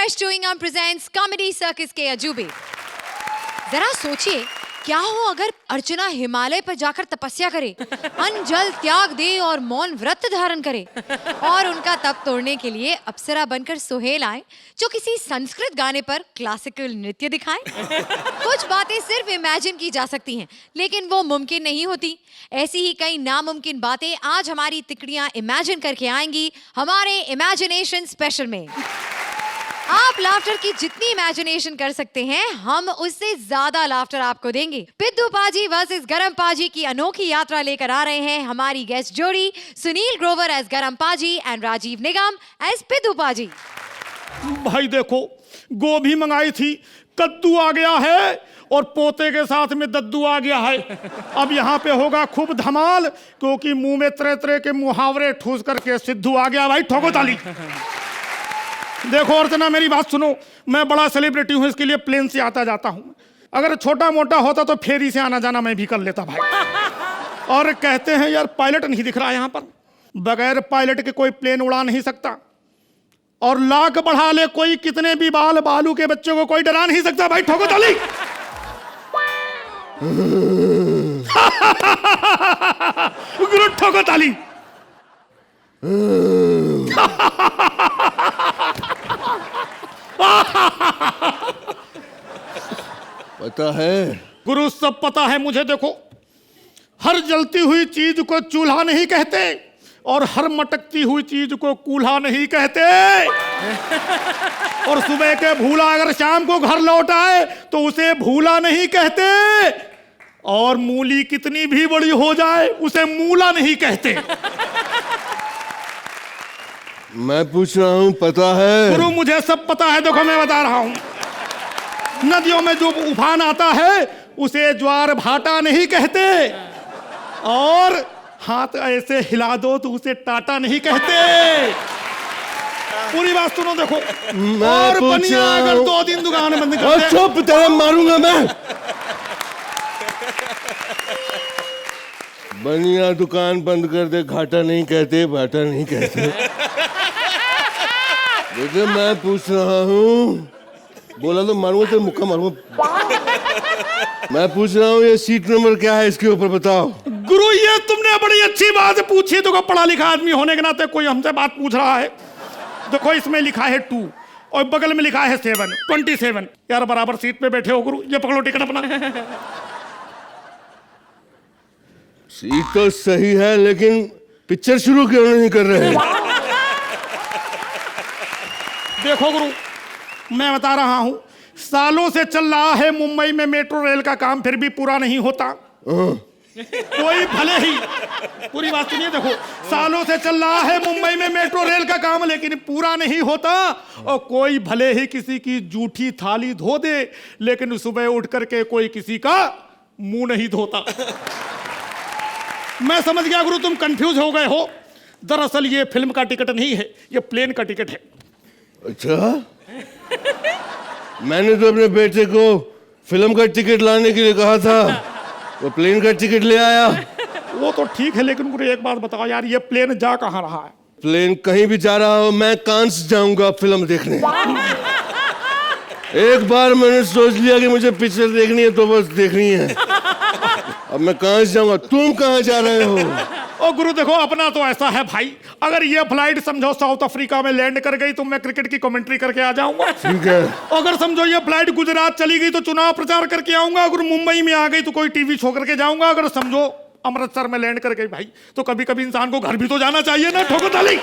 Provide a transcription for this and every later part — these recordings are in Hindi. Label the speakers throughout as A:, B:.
A: Fresh Chewing Gum presents Comedy Circus के अजूबे। जरा सोचिए क्या हो अगर अर्चना हिमालय पर जाकर तपस्या करे, अन्न जल त्याग दे और मौन व्रत धारण करे और उनका तप तोड़ने के लिए अप्सरा बनकर सोहेल आए जो किसी संस्कृत गाने पर क्लासिकल नृत्य दिखाए। कुछ बातें सिर्फ इमेजिन की जा सकती हैं, लेकिन वो मुमकिन नहीं होती। ऐसी ही कई नामुमकिन बातें आज हमारी तिकड़ियां इमेजिन करके आएंगी हमारे इमेजिनेशन स्पेशल में। आप लाफ्टर की जितनी इमेजिनेशन कर सकते हैं, हम उससे ज्यादा लाफ्टर आपको देंगे। पिद्दू पाजी वर्सेस गरम पाजी की अनोखी यात्रा लेकर आ रहे हैं हमारी गेस्ट जोड़ी सुनील ग्रोवर एज गरम पाजी एंड राजीव निगम एज पिद्दू पाजी।
B: भाई देखो, गोभी मंगाई थी, कद्दू आ गया है और पोते के साथ में दद्दू आ गया है। अब यहाँ पे होगा खूब धमाल, क्योंकि मुंह में तरह तरह के मुहावरे ठूस करके सिद्धू आ गया। भाई ठोको ताली। देखो अर्चना, मेरी बात सुनो, मैं बड़ा सेलिब्रिटी हूँ, इसके लिए प्लेन से आता जाता हूँ। अगर छोटा मोटा होता तो फेरी से आना जाना मैं भी कर लेता भाई। और कहते हैं यार पायलट नहीं दिख रहा यहाँ पर, बगैर पायलट के कोई प्लेन उड़ा नहीं सकता। और लाख बढ़ा ले कोई कितने भी बाल बालू के बच्चों को कोई डरा नहीं सकता। भाई ठोको ताली। गुरु ठोको ताली।
C: पता है
B: गुरु, सब पता है मुझे। देखो, हर जलती हुई चीज को चूल्हा नहीं कहते और हर मटकती हुई चीज को कूल्हा नहीं कहते। और सुबह के भूला अगर शाम को घर लौट आए तो उसे भूला नहीं कहते। और मूली कितनी भी बड़ी हो जाए उसे मूला नहीं कहते।
C: मैं पूछ रहा हूँ, पता है
B: गुरु? मुझे सब पता है। देखो मैं बता रहा हूँ, नदियों में जो उफान आता है उसे ज्वार भाटा नहीं कहते। और हाथ ऐसे हिला दो तो उसे टाटा नहीं कहते। पूरी बात सुनो। देखो, और बनिया अगर 2 दिन दुकान बंद कर दे,
C: चुप, तेरे मारूंगा मैं। बनिया दुकान बंद कर दे, घाटा नहीं कहते, भाटा नहीं कहते। देखो मैं पूछ रहा हूँ, बोला तो मारूंगा, तो मुक्का मारूंगा। मैं पूछ रहा हूँ, ये सीट नंबर क्या है, इसके ऊपर बताओ।
B: गुरु ये तुमने बड़ी अच्छी बात पूछी। देखो, पढ़ा लिखा आदमी होने के नाते कोई हमसे बात पूछ रहा है। देखो, इसमें लिखा है 2 और बगल में लिखा है 7, 27। यार बराबर सीट पे बैठे हो गुरु, ये पकड़ो टिकट अपना।
C: सीट तो सही है, लेकिन पिक्चर शुरू क्यों नहीं कर रहे?
B: देखो गुरु, मैं बता रहा हूं, सालों से चल रहा है मुंबई में मेट्रो रेल का काम, फिर भी पूरा नहीं होता। कोई भले ही, पूरी बात सुनिए। देखो, सालों से चल रहा है मुंबई में मेट्रो रेल का काम, लेकिन पूरा नहीं होता। और कोई भले ही किसी की जूठी थाली धो दे, लेकिन सुबह उठ करके कोई किसी का मुंह नहीं धोता। मैं समझ गया गुरु, तुम कंफ्यूज हो गए हो। दरअसल ये फिल्म का टिकट नहीं है, ये प्लेन का टिकट है।
C: अच्छा, मैंने तो अपने बेटे को फिल्म का टिकट लाने के लिए कहा था, वो प्लेन का टिकट ले आया।
B: वो तो ठीक है, लेकिन मुझे एक बात बताओ यार, ये प्लेन जा कहाँ रहा है?
C: प्लेन कहीं भी जा रहा हो, मैं कांस जाऊंगा फिल्म देखने। एक बार मैंने सोच लिया कि मुझे पिक्चर देखनी है तो बस देखनी है। अब मैं कहाँ जाऊंगा? तुम कहाँ जा रहे हो?
B: ओ गुरु देखो, अपना तो ऐसा है भाई, अगर ये फ्लाइट समझो साउथ अफ्रीका में लैंड कर गई तो मैं क्रिकेट की कमेंट्री करके आ जाऊंगा।
C: ठीक है।
B: अगर समझो ये फ्लाइट गुजरात चली गई तो चुनाव प्रचार करके आऊंगा। अगर मुंबई में आ गई तो कोई टीवी शो करके जाऊंगा। अगर समझो अमृतसर में लैंड कर गई भाई, तो कभी कभी इंसान को घर भी तो जाना चाहिए ना। ठोको ताली।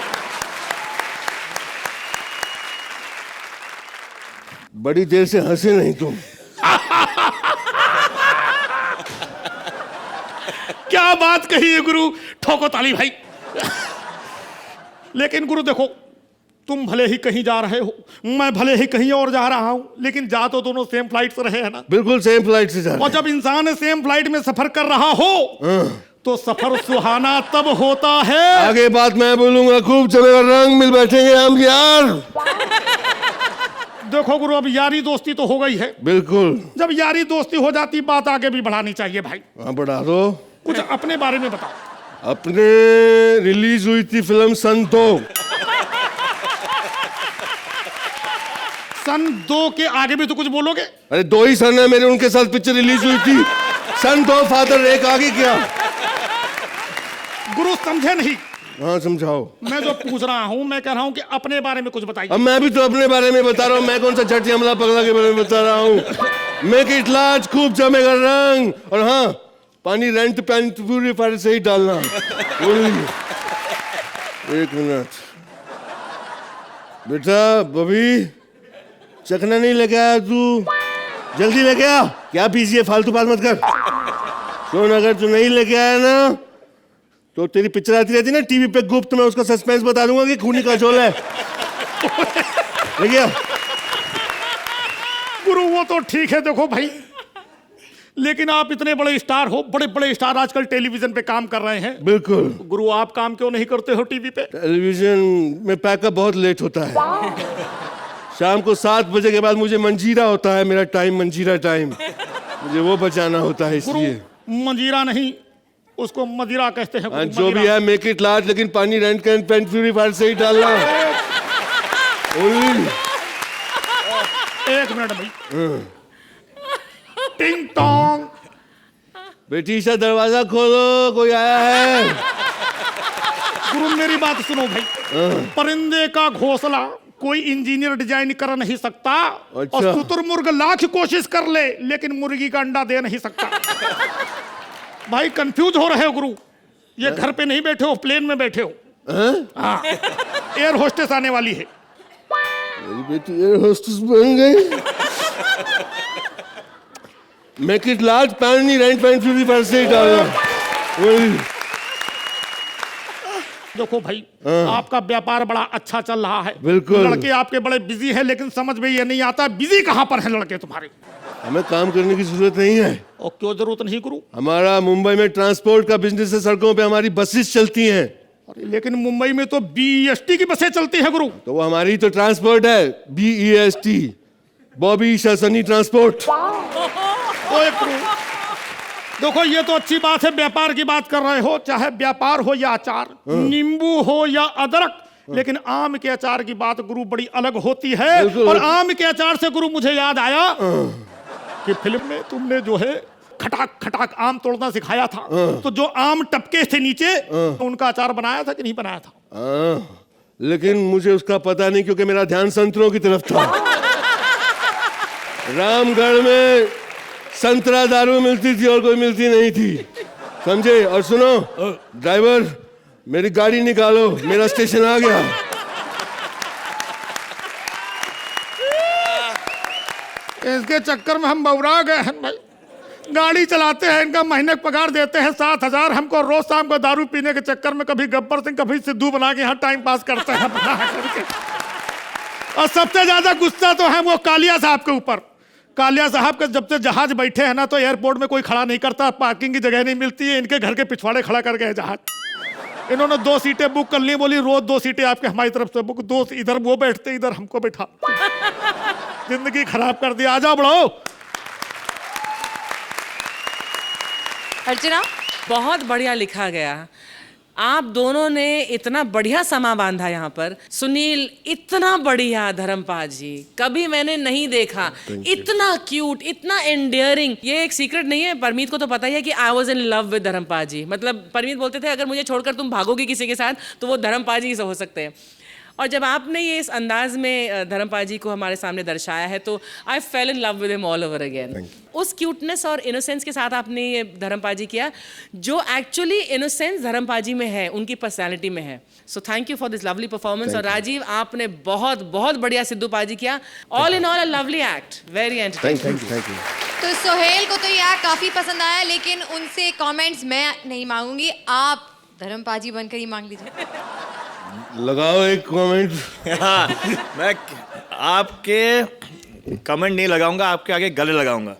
C: बड़ी देर से हंसे नहीं तुम।
B: क्या बात कही है गुरु, ठोको ताली भाई। लेकिन गुरु देखो, तुम भले ही कहीं जा रहे हो, मैं भले ही कहीं और जा रहा हूं, लेकिन जा तो दोनों सेम फ्लाइट से रहे हैं ना।
C: बिल्कुल सेम फ्लाइट से जा रहे हैं।
B: और जब इंसान सेम फ्लाइट में सफर कर रहा हो तो सफर सुहाना तब होता है।
C: आगे बात मैं बोलूंगा, खूब चलेगा, रंग मिल बैठेंगे हम यार।
B: देखो गुरु, अब यारी दोस्ती तो हो गई है।
C: बिल्कुल।
B: जब यारी दोस्ती हो जाती, बात आगे भी बढ़ानी चाहिए भाई।
C: हाँ, बढ़ा दो।
B: कुछ अपने बारे में बताओ।
C: अपने रिलीज हुई थी फिल्म संतो।
B: सन 2 के आगे भी तो कुछ बोलोगे?
C: अरे 2 ही सन है मेरे, उनके साथ पिक्चर रिलीज हुई थी। सन 2 फादर एक आगे क्या?
B: गुरु समझे नहीं।
C: हाँ समझाओ।
B: मैं जो पूछ रहा हूँ, मैं कह रहा हूँ कि अपने बारे में कुछ बताइए।
C: अब मैं भी तो अपने बारे में बता रहा हूँ, मैं कौन सा झट हमला पगला के बारे में बता रहा हूँ। मेक इट लार्ज, खूब जमेगा रंग, और हाँ पानी रेंट पैन प्यूरीफायर से ही डालना। एक मिनट बेटा, बबी चखना नहीं लेके आया तू, जल्दी लेके आ। क्या पीजिए, फालतू बात मत कर। सुन, अगर तू नहीं लेके आया ना तो तेरी पिक्चर आती रहती ना टीवी पे गुप्त, मैं उसका सस्पेंस बता दूंगा कि खूनी का झोल है। देखिए
B: गुरु वो तो ठीक है, देखो भाई, लेकिन आप इतने बड़े स्टार हो, बड़े बड़े स्टार आजकल टेलीविजन पे काम कर रहे हैं।
C: बिल्कुल।
B: गुरु आप काम क्यों नहीं करते हो टीवी पे?
C: टेलीविजन में पैकअप बहुत लेट होता है। शाम को 7 बजे के बाद मुझे मंजीरा होता है, मेरा टाइम मंजीरा टाइम, मुझे वो बचाना होता है, इसलिए।
B: मंजीरा नहीं, उसको मदिरा कहते हैं।
C: हाँ, जो भी है, मेक इट लार्ज, लेकिन पानी रेंट कैन पेन प्यूरीफायर से ही डालना।
B: एक मिनट भाई। टिंग टोंग।
C: बेटी सा दरवाजा खोलो, कोई आया है।
B: गुरु मेरी बात सुनो भाई, परिंदे का घोंसला कोई इंजीनियर डिजाइन कर नहीं सकता।
C: अच्छा।
B: और शुतुरमुर्ग लाख कोशिश कर ले, लेकिन मुर्गी का अंडा दे नहीं सकता। भाई कंफ्यूज हो रहे हो गुरु, ये घर पे नहीं बैठे हो, प्लेन में बैठे हो। हाँ, एयर होस्टेस आने वाली है।
C: मेरी बेटी एयर होस्टेस बन गई। मेक इट लार्ज, पानी रेंट पेन प्यूरीफायर से ही डालना।
B: देखो भाई, आपका व्यापार बड़ा अच्छा चल रहा है।
C: बिल्कुल।
B: लड़के आपके बड़े बिजी हैं, लेकिन समझ में ये नहीं आता बिजी कहाँ पर हैं लड़के तुम्हारे।
C: हमें काम करने की जरूरत नहीं है।
B: और क्यों जरूरत नहीं गुरु?
C: हमारा मुंबई में ट्रांसपोर्ट का बिजनेस है, सड़कों पे हमारी बसेस चलती हैं।
B: अरे लेकिन मुंबई में तो BEST की बसें चलती है गुरु।
C: तो वो हमारी तो ट्रांसपोर्ट है, BEST, बॉबी शासनी ट्रांसपोर्ट।
B: ओए गुरु, देखो ये तो अच्छी बात है, व्यापार की बात कर रहे हो, चाहे व्यापार हो या अचार, नींबू हो या अदरक, लेकिन आम के अचार की बात गुरु बड़ी अलग होती है। और आम के अचार से गुरु मुझे याद आया कि फिल्म में तुमने जो है खटाक खटाक आम तोड़ना सिखाया था, तो जो आम टपके थे नीचे, उनका अचार बनाया था कि नहीं बनाया था?
C: लेकिन मुझे उसका पता नहीं, क्योंकि मेरा ध्यान संतरों की तरफ था। रामगढ़ में संतरा दारू मिलती थी और कोई मिलती नहीं थी, समझे? और सुनो ड्राइवर, मेरी गाड़ी निकालो, मेरा स्टेशन आ गया।
B: इसके चक्कर में हम बौरा गए हैं भाई। गाड़ी चलाते हैं, इनका महीने का पगार देते हैं 7,000, हमको रोज शाम को दारू पीने के चक्कर में कभी गब्बर सिंह कभी सिद्धू बना के यहाँ टाइम पास करते हैं बना करके। और सबसे ज्यादा गुस्सा तो है वो कालिया साहब के ऊपर। कालिया साहब के जब से जहाज बैठे हैं ना, तो एयरपोर्ट में कोई खड़ा नहीं करता, पार्किंग की जगह नहीं मिलती है, इनके घर के पिछवाड़े खड़ा कर गए जहाज। इन्होंने 2 सीटें बुक कर ली, बोली रोज 2 सीटें आपके हमारी तरफ से बुक, 2 इधर वो बैठते, इधर हमको बैठा। जिंदगी खराब कर दी। आ जाओ बढ़ो।
D: अर्चना, बहुत बढ़िया लिखा गया। आप दोनों ने इतना बढ़िया समा बांधा यहाँ पर। सुनील, इतना बढ़िया। धर्मपाल जी, कभी मैंने नहीं देखा इतना क्यूट, इतना एंडियरिंग। ये एक सीक्रेट नहीं है, परमीत को तो पता ही है कि I was in love with Dharampal ji. मतलब परमीत बोलते थे अगर मुझे छोड़कर तुम भागोगी किसी के साथ तो वो धर्मपाल जी से हो सकते हैं। और जब आपने ये इस अंदाज में धर्मपाल जी को हमारे सामने दर्शाया है तो I fell in love with him all over again. उस क्यूटनेस और इनोसेंस के साथ आपने ये धर्मपाल जी किया, जो एक्चुअली इनोसेंस धर्मपाल जी में है, उनकी पर्सनैलिटी में है। So thank you for this lovely performance. और राजीव, आपने बहुत बहुत बढ़िया सिद्धू पाल जी किया। All in all a lovely act, very entertaining.
C: Thank you.
A: तो सोहेल को तो ये एक्ट काफी पसंद आया, लेकिन उनसे कमेंट्स मैं नहीं मांगूंगी, आप धर्मपाल जी बनकर ही मांग लीजिए।
C: लगाओ एक कमेंट।
E: हाँ, मैं आपके कमेंट नहीं लगाऊंगा, आपके आगे गले लगाऊंगा।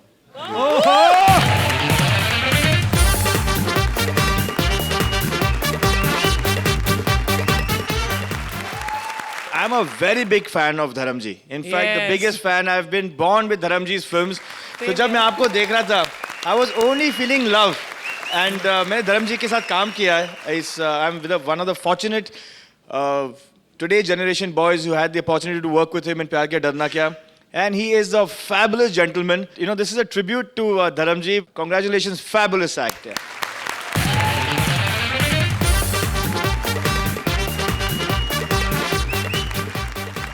E: I'm a very big fan of Dharam ji. In fact, the
D: Yes.
E: biggest fan. I've been born with Dharam ji's films. तो जब मैं आपको देख रहा था, I was only feeling love. And मैंने धर्म जी के साथ काम किया है. I'm with one of the fortunate today generation boys who had the opportunity to work with him in प्यार किया डरना क्या. and he is a fabulous gentleman. You know, this is a tribute to Dharamji. Congratulations, fabulous act. Yeah.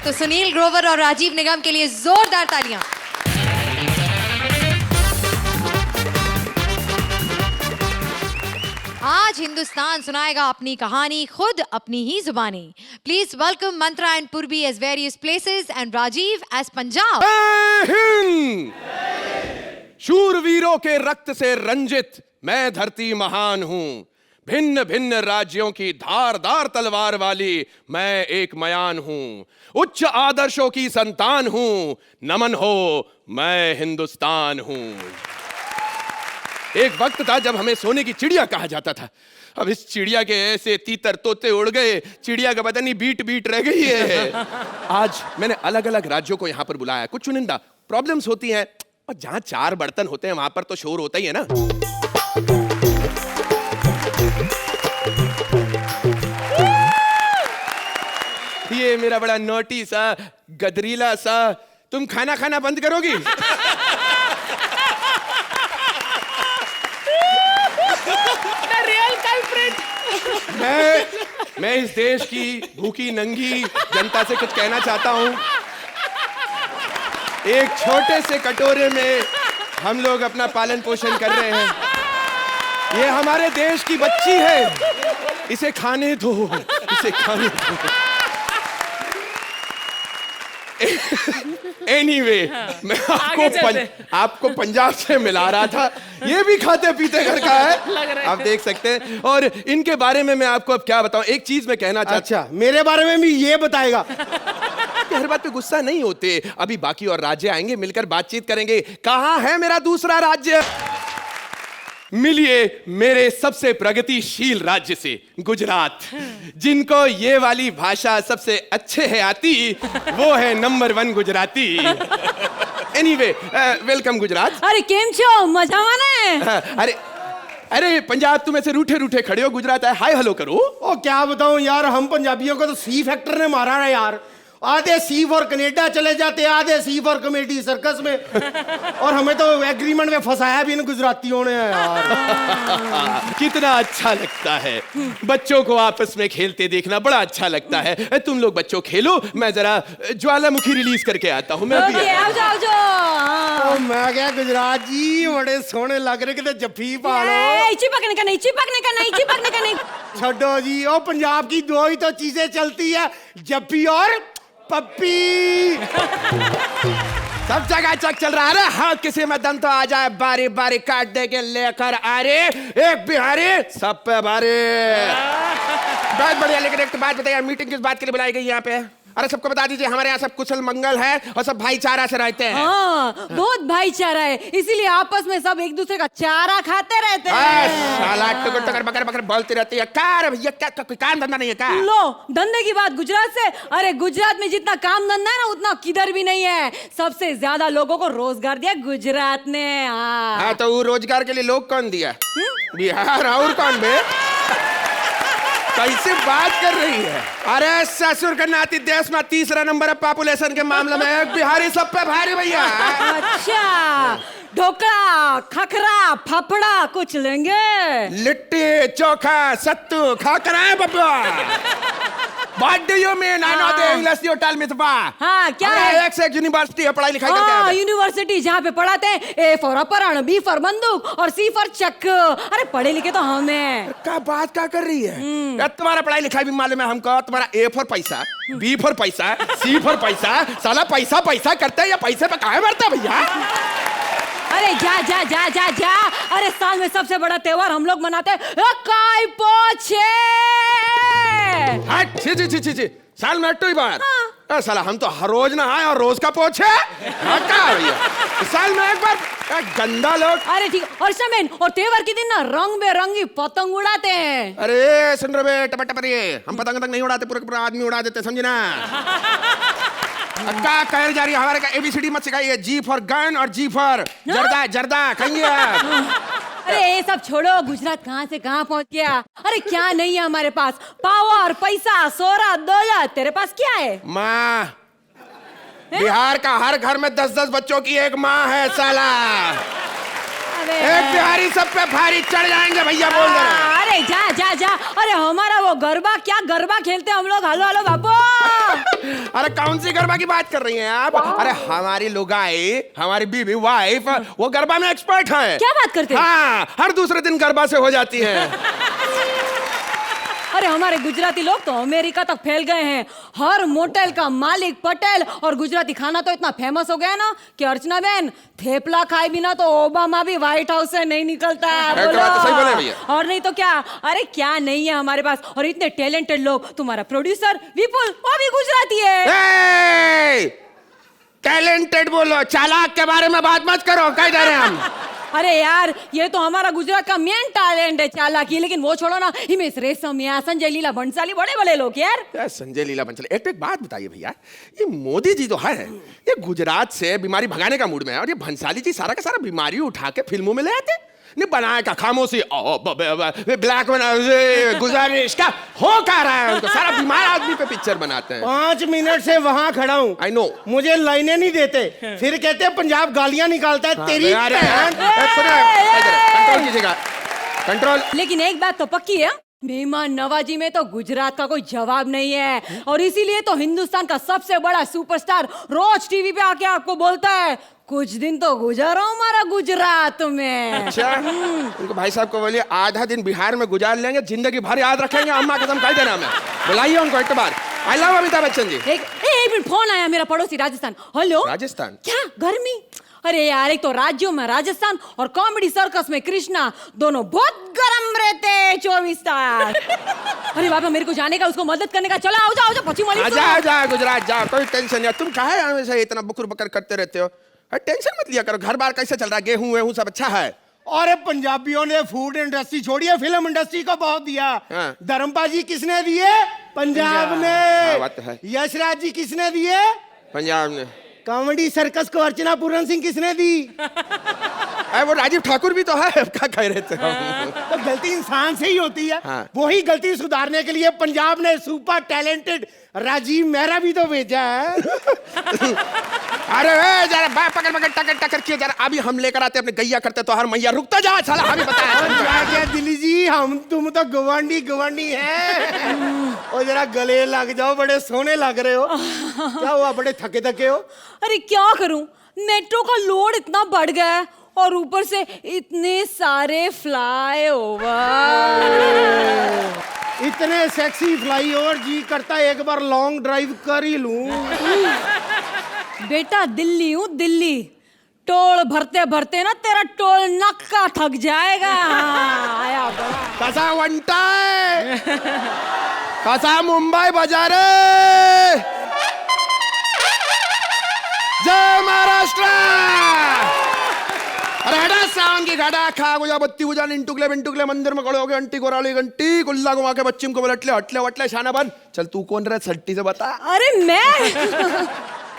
A: तो सुनील ग्रोवर और राजीव निगम के लिए जोरदार तालियां। आज हिंदुस्तान सुनाएगा अपनी कहानी खुद अपनी ही जुबानी। Please welcome Mantra and Purvi as various places and Rajiv as Punjab.
F: Hind! शूरवीरों के रक्त से रंजित मैं धरती महान हूं। भिन्न भिन्न राज्यों की धारदार तलवार वाली मैं एक मयान हूं। उच्च आदर्शों की संतान हूं। नमन हो, मैं हिंदुस्तान हूं। एक वक्त था जब हमें सोने की चिड़िया कहा जाता था। अब इस चिड़िया के ऐसे तीतर तोते उड़ गए, चिड़िया का पता नहीं बीट बीट रह गई है। आज मैंने अलग अलग राज्यों को यहां पर बुलाया। कुछ चुनिंदा प्रॉब्लम्स होती हैं, और जहां 4 बर्तन होते हैं वहां पर तो शोर होता ही है ना। ये मेरा बड़ा नोटी सा गदरीला सा, तुम खाना खाना बंद करोगी? मैं इस देश की भूखी नंगी जनता से कुछ कहना चाहता हूं। एक छोटे से कटोरे में हम लोग अपना पालन पोषण कर रहे हैं। ये हमारे देश की बच्ची है, इसे खाने दो, इसे खाने दो। Anyway, मैं आपको पंजाब से मिला रहा था। ये भी खाते पीते घर का है, आप देख सकते हैं। और इनके बारे में मैं आपको अब क्या बताऊं। एक चीज मैं कहना चाहता।
C: अच्छा, मेरे बारे में भी ये बताएगा?
F: हर बात पे गुस्सा नहीं होते। अभी बाकी और राज्य आएंगे, मिलकर बातचीत करेंगे। कहां है मेरा दूसरा राज्य? मिलिए मेरे सबसे प्रगतिशील राज्य से, गुजरात। जिनको ये वाली भाषा सबसे अच्छे है आती, वो है number 1 Gujarati. Anyway, welcome Gujarat.
G: अरे केम छो, मजामा ने?
F: अरे पंजाब तुम ऐसे रूठे रूठे खड़े हो, गुजरात है, हाय हेलो करो।
C: ओ क्या बताऊं यार, हम पंजाबियों को तो सी फैक्टर ने मारा है यार। आधे सी फॉर कनेडा चले जाते, आधे सी फॉर कॉमेडी सर्कस में, और हमें तो एग्रीमेंट में फंसाया भी इन गुजरातियों ने यार।
F: कितना अच्छा लगता है बच्चों को आपस में खेलते देखना, बड़ा अच्छा लगता है। तुम लोग बच्चों खेलो, मैं जरा ज्वालामुखी रिलीज करके आता हूँ। मैं
G: आओ जाओ।
C: मैं क्या गुजरात जी, बड़े सोने लग रहे, कितने जफ्फी पालो।
G: चिपकने का नहीं, चिपकने का नहीं, चिपकने का नहीं।
C: छोड़ो जी, ओ पंजाब की 2 ही तो चीजें चलती है, जफ्फी और पप्पी।
F: सब जगह चक चल रहा है। हाँ, किसी में दम तो आ जाए, बारी बारी काट दे के लेकर आ रे एक बिहारी सब पे भारी। बहुत बढ़िया, लेकिन एक तो बात बताइए, मीटिंग किस बात के लिए बुलाई गई यहाँ पे? अरे सबको बता दीजिए, हमारे यहाँ सब कुशल मंगल है और सब भाईचारा से रहते हैं।
G: हाँ, बहुत भाईचारा है, इसीलिए आपस में सब एक दूसरे का चारा खाते रहते हैं।
F: साला टुकर टुकर बकर बकर बोलती रहती है। कार भैया, क्या कोई काम धंधा नहीं है क्या?
G: लो, धंधे की बात गुजरात से। अरे गुजरात में जितना काम धंधा है ना, उतना किधर भी नहीं है। सबसे ज्यादा लोगों को रोजगार दिया गुजरात ने।
F: हाँ, तो वो रोजगार के लिए लोग कौन दिया? बिहार। और कौन बे? कैसे बात कर रही है? अरे ससुर का नाती, देश में 3रा नंबर है पॉपुलेशन के मामले में, बिहारी सब पे भारी भैया।
G: अच्छा, ढोकला, खखरा, फाफड़ा कुछ लेंगे?
F: लिट्टी चोखा सत्तू खाकर आए बब्बा। What do you mean? I know the English you tell me तो
G: हाँ, क्या है?
F: एक से एक यूनिवर्सिटी है, पढ़ाई लिखाई करते हैं।
G: यूनिवर्सिटी जहाँ पे पढ़ाते हैं A फॉर अपहरण, B फॉर बंदूक और C फॉर चक। अरे पढ़े लिखे तो हमें।
F: क्या बात क्या कर रही है? यार तुम्हारा पढ़ाई लिखाई भी मालूम है हमको। तुम्हारा A फॉर पैसा, B फॉर पैसा, C फॉर पैसा। साला पैसा पैसा करते हैं या पैसे पे काहे मरता है भैया?
G: अरे जा जा जा जा जा। अरे साल में सबसे बड़ा त्योहार हम लोग मनाते हैं काई पोछे।
F: छी छी छी छी, साल में 2 बार। हाँ। साला हम तो हर रोज नहाए और रोज का पोछे। हाँ क्या भैया, साल में 1 बार। गंदा लोग।
G: अरे ठीक, और शमेन, और त्योहार के दिन ना रंग बेरंगी पतंग उड़ाते हैं।
F: अरे सुन रहे बे टपटपरिए, हम पतंग तक नहीं उड़ाते, पूरे पूरा आदमी उड़ा देते, समझे ना? क्या कह जा रही है? हमारे का ABCD मत सिखाइए। G फॉर गन और G फॉर जर्दा। जर्दा कहेंगे आप?
G: अरे ये सब छोड़ो, गुजरात कहाँ से कहाँ पहुँच गया? अरे क्या नहीं है हमारे पास? पावर, पैसा, शोहरत, दौलत। तेरे पास क्या है?
F: माँ, बिहार का हर घर में 10-10 बच्चों की एक माँ है साला।
G: अबे
F: एक बिहारी सब पे भारी चढ़ जाएंगे भैया, बोल दे रहे हैं।
G: अरे जा जा जा, अरे हमारा वो गरबा, क्या गरबा खेलते हैं हम लोग। हेलो हेलो बाबू।
F: अरे कौन सी गरबा की बात कर रही हैं आप? अरे हमारी लुगाई, हमारी बीवी वाइफ, वो गरबा में एक्सपर्ट है।
G: क्या बात करते हैं?
F: हाँ, हर दूसरे दिन गरबा से हो जाती है।
G: अरे हमारे गुजराती लोग तो अमेरिका तक फैल गए हैं। हर मोटेल का मालिक पटेल, और गुजराती खाना तो इतना फेमस हो गया है ना कि अर्चना बहन थेपला खाए बिना तो ओबामा भी व्हाइट हाउस से नहीं निकलता है।
F: क्या बात है, सही बोले भैया।
G: और नहीं तो क्या, अरे क्या नहीं है हमारे पास, और इतने टैलेंटेड लोग। तुम्हारा प्रोड्यूसर विपुल, वो भी गुजराती है।
F: टैलेंटेड बोलो, चालाक के बारे में बात मत करो, कह दे रहे हैं हम।
G: अरे यार, ये तो हमारा गुजरात का मेन टैलेंट है, चालाकी। लेकिन वो छोड़ो ना, हिमेश रेशमिया, संजय लीला भंसाली, बड़े बड़े लोग यार।
F: संजय लीला भंसाली, एक बात बताइए भैया, ये मोदी जी तो है, ये गुजरात से बीमारी भगाने का मूड में है, और ये भंसाली जी सारा का सारा बीमारी उठा के फिल्मों में ले आते। नहीं बनाया का खामोशी, ब्लैक गुजारिश का हो क्या रहा है उनको, सारा बीमार आदमी पे पिक्चर बनाते हैं।
B: 5 मिनट से वहाँ खड़ा हूँ।
F: आई नो,
B: मुझे लाइनें नहीं देते, फिर कहते हैं पंजाब गालियां निकालता है। तेरी
F: कंट्रोल कीजिएगा, कंट्रोल।
G: लेकिन एक बात तो पक्की है, मेहमान नवाजी में तो गुजरात का कोई जवाब नहीं है। और इसीलिए तो हिंदुस्तान का सबसे बड़ा सुपरस्टार रोज टीवी पे आके आपको बोलता है, कुछ दिन तो गुजारो हमारा गुजरात में।
F: अच्छा, उनको भाई साहब को बोलिए आधा दिन बिहार में गुजार लेंगे, जिंदगी भर याद रखेंगे। अम्मा कसम कह देना, हमें बुलाइए उनको एक बार। I love Amitabh Bachchan ji.
G: एक मिनट, फोन आया मेरा पड़ोसी राजस्थान। हेलो,
F: राजस्थान?
G: क्या गर्मी? अरे यार, एक तो राज्यों में राजस्थान और कॉमेडी सर्कस में कृष्णा, दोनों बहुत गर्म रहते 24 तार। अरे बाबा, मेरे को जाने का, उसको मदद करने का। चलो आओ जाओ, पश्चिम वाली
F: जा गुजरात जा, कोई टेंशन नहीं। तुम काहे हमेशा इतना बुकुर बकर करते रहते हो? टेंशन मत लिया करो। घर बार कैसे चल रहा है? गेहूं वेहूं सब अच्छा है?
B: और पंजाबियों ने फूड इंडस्ट्री छोड़ी है, फिल्म इंडस्ट्री को बहुत दिया।
F: हाँ।
B: धर्मपाल किसने दिए? पंजाब ने।
F: बात है।
B: यशराज जी किसने दिए?
F: पंजाब ने।
B: कॉमेडी सर्कस को अर्चना पूरन सिंह किसने दी?
F: अरे वो राजीव ठाकुर भी तो है, क्या कह रहे थे?
B: तो गलती इंसान से ही होती है।
F: हाँ।
B: वही गलती सुधारने के लिए पंजाब ने सुपर टैलेंटेड राजीव मेहरा भी तो भेजा है।
F: अरे जरा बाप पकड़ पकड़ टकर टकर किए जरा, अभी हम लेकर आते अपने गैया करते तो हर मैया रुकता जा साला, हमें बताया।
B: क्या दिल्ली जी, हम तुम तो गवांडी गवांडी हैं। और जरा गले लग जाओ, बड़े सोने लग रहे हो। क्या हुआ, बड़े थके थके हो?
G: अरे क्या करूं, मेट्रो का लोड इतना बढ़ गया है, और ऊपर से इतने सारे फ्लाईओवर।
B: इतने सेक्सी फ्लाईओवर, जी करता है एक बार लॉन्ग ड्राइव कर ही लूं।
G: बेटा दिल्ली हूँ, दिल्ली। टोल भरते भरते ना तेरा टोल नक्का थक जाएगा। आया बड़ा।
F: कसा वंटा कसा मुंबई बाजार, जय महाराष्ट्र। अरे हटा सावन की घाटा खा गुजा बत्ती गुजा निंटुकले बिंटुकले मंदिर में खड़े हो गए, घंटी गोराली घंटी गुल्ला घुमा के बच्चिम को बोलटले हटले वटले शाना बन। चल तू कौन रहे सट्टी से बता।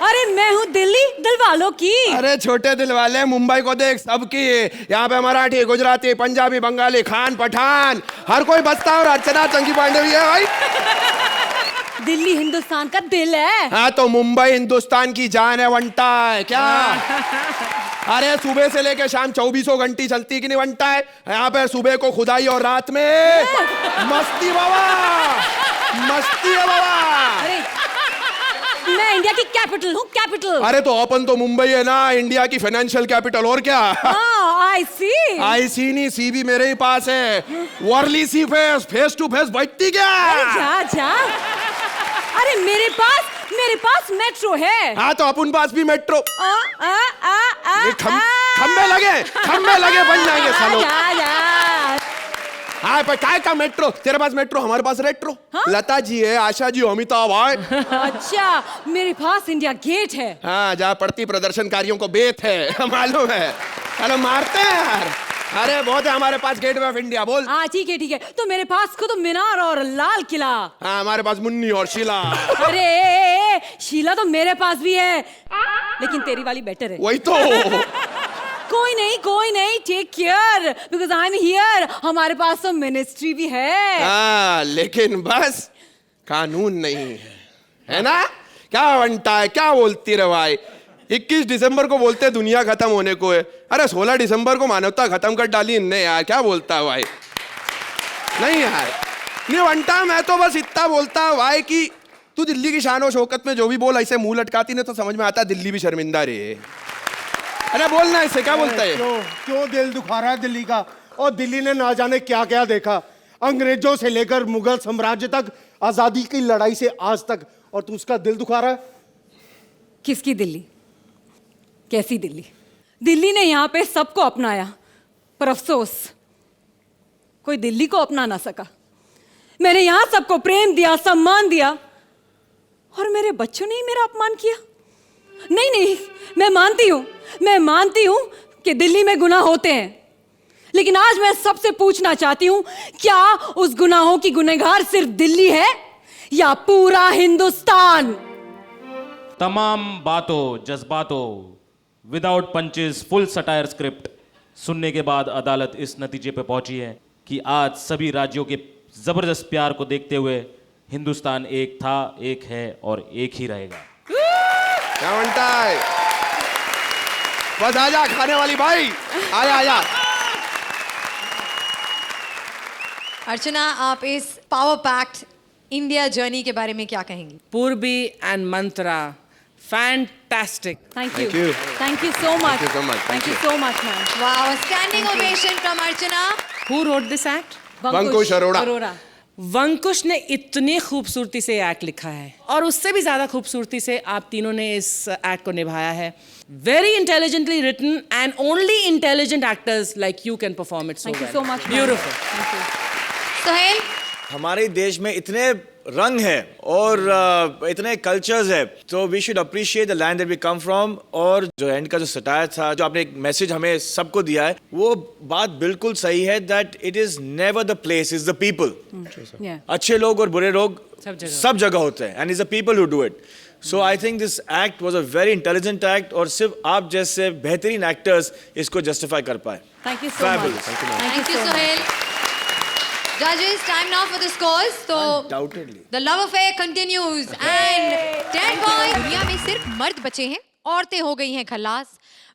G: अरे मैं हूँ दिल्ली दिल वालों की।
F: अरे छोटे दिल वाले, मुंबई को देख सबकी। यहाँ पे मराठी, गुजराती, पंजाबी, बंगाली, खान पठान हर कोई बसता है, और अर्चना चंकी पांडे भी है भाई।
G: दिल्ली हिंदुस्तान का दिल है।
F: हाँ तो मुंबई हिंदुस्तान की जान है, वंटा है क्या? अरे सुबह से लेके शाम 24 घंटी चलती कि नहीं वंटा है। यहाँ पे सुबह को खुदाई और रात में मस्ती बाबा, मस्ती है बाबा।
G: अरे मैं इंडिया की कैपिटल हूँ, कैपिटल।
F: अरे तो अपन तो मुंबई है ना, इंडिया की फाइनेंशियल कैपिटल, और क्या?
G: आई सी
F: नहीं, सी भी मेरे ही पास है। वर्ली सी फेस टू फेस बैठती क्या?
G: जा जा। अरे मेरे पास मेट्रो है।
F: हाँ तो अपन पास भी मेट्रो। खंबे लगे बन जाएंगे सालों। हाँ पर काय का मेट्रो? तेरे पास मेट्रो, हमारे पास रेट्रो।
G: हाँ?
F: लता जी है, आशा जी, अमिताभ है।
G: अच्छा, मेरे पास इंडिया गेट है।
F: हाँ, जहाँ पड़ती प्रदर्शनकारियों को बेत है, मालूम है। चलो मारते हैं यार। अरे बहुत है हमारे पास गेटवे ऑफ इंडिया। बोल।
G: हाँ ठीक है। तो मेरे पास खुद मीनार और लाल किला।
F: हाँ हमारे पास मुन्नी और शीला।
G: अरे शीला तो मेरे पास भी है, लेकिन तेरी वाली बेटर है।
F: वही तो।
G: कोई नहीं, take care because I am here. हमारे पास तो मिनिस्ट्री भी है।
F: हाँ लेकिन बस कानून नहीं है ना? क्या वंटा है, क्या बोलती रे भाई। 21 दिसंबर को बोलते दुनिया खत्म होने को है, अरे 16 दिसंबर को मानवता खत्म कर डाली इनने यार, क्या बोलता है भाई। नहीं यार, नहीं वंटा, मैं तो बस इतना बोलता है भाई कि तू दिल्ली की शान और शौकत में जो भी बोल ऐसे मुंह लटकाती ना तो समझ में आता दिल्ली भी शर्मिंदा रे। अरे बोलना ऐसे, क्या बोलता है।
C: क्यों दिल दुखा रहा है दिल्ली का? और दिल्ली ने ना जाने क्या क्या देखा, अंग्रेजों से लेकर मुगल साम्राज्य तक, आजादी की लड़ाई से आज तक, और तू उसका दिल दुखा रहा है।
G: किसकी दिल्ली? कैसी दिल्ली? दिल्ली ने यहाँ पे सबको अपनाया, पर अफसोस कोई दिल्ली को अपना ना सका। मैंने यहाँ सबको प्रेम दिया, सम्मान दिया, और मेरे बच्चों ने ही मेरा अपमान किया। नहीं, मैं मानती हूँ कि दिल्ली में गुनाह होते हैं, लेकिन आज मैं सबसे पूछना चाहती हूँ, क्या उस गुनाहों की गुनहगार सिर्फ दिल्ली है या पूरा हिंदुस्तान?
H: तमाम बातों, जज्बातों, without punches, full satire script सुनने के बाद अदालत इस नतीजे पर पहुंची है कि आज सभी राज्यों के जबरदस्त प्यार को देखते हुए हिंदुस्तान एक था, एक है और एक ही रहेगा।
F: क्या बनता है? बस आजा खाने वाली भाई, आजा।
A: अर्चना, आप इस पावर पैक्ड इंडिया जर्नी के बारे में क्या कहेंगी?
D: पूर्वी and Mantra, fantastic.
G: Thank you so much. Thank you so much, ma'am.
A: Wow, standing ovation from Archana.
D: Who wrote this act?
F: Vankush Arora.
D: Vankush ने इतनी खूबसूरती से एक्ट लिखा है और उससे भी ज्यादा खूबसूरती से आप तीनों ने इस एक्ट को निभाया है। Very intelligently written and only intelligent actors like you can perform it so
G: Thank you so much.
D: Beautiful.
G: Thank you.
A: Sohail,
E: हमारे देश में इतने रंग है और इतने कल्चर्स है, तो we should appreciate the land that we come from. और जो एंड का जो सटायर था, जो आपने एक मैसेज हमें सबको दिया है, वो बात बिल्कुल सही है that it is never the place, is the people.
G: Yeah.
E: अच्छे लोग और बुरे लोग
D: सब जगह
E: होते हैं, and is the people who do it. So I think this act was a very intelligent act, और सिर्फ आप जैसे बेहतरीन एक्टर्स इसको जस्टिफाई कर पाए।
G: Thank you so
E: Fabulous.
G: much.
A: thank you,
G: so much.
A: Sohail. Judges, time now for the scores. So,
E: Undoubtedly.
A: the love affair continues and 10 points. दुनिया में सिर्फ मर्द बचे हैं, औरतें हो गई हैं खल्लास।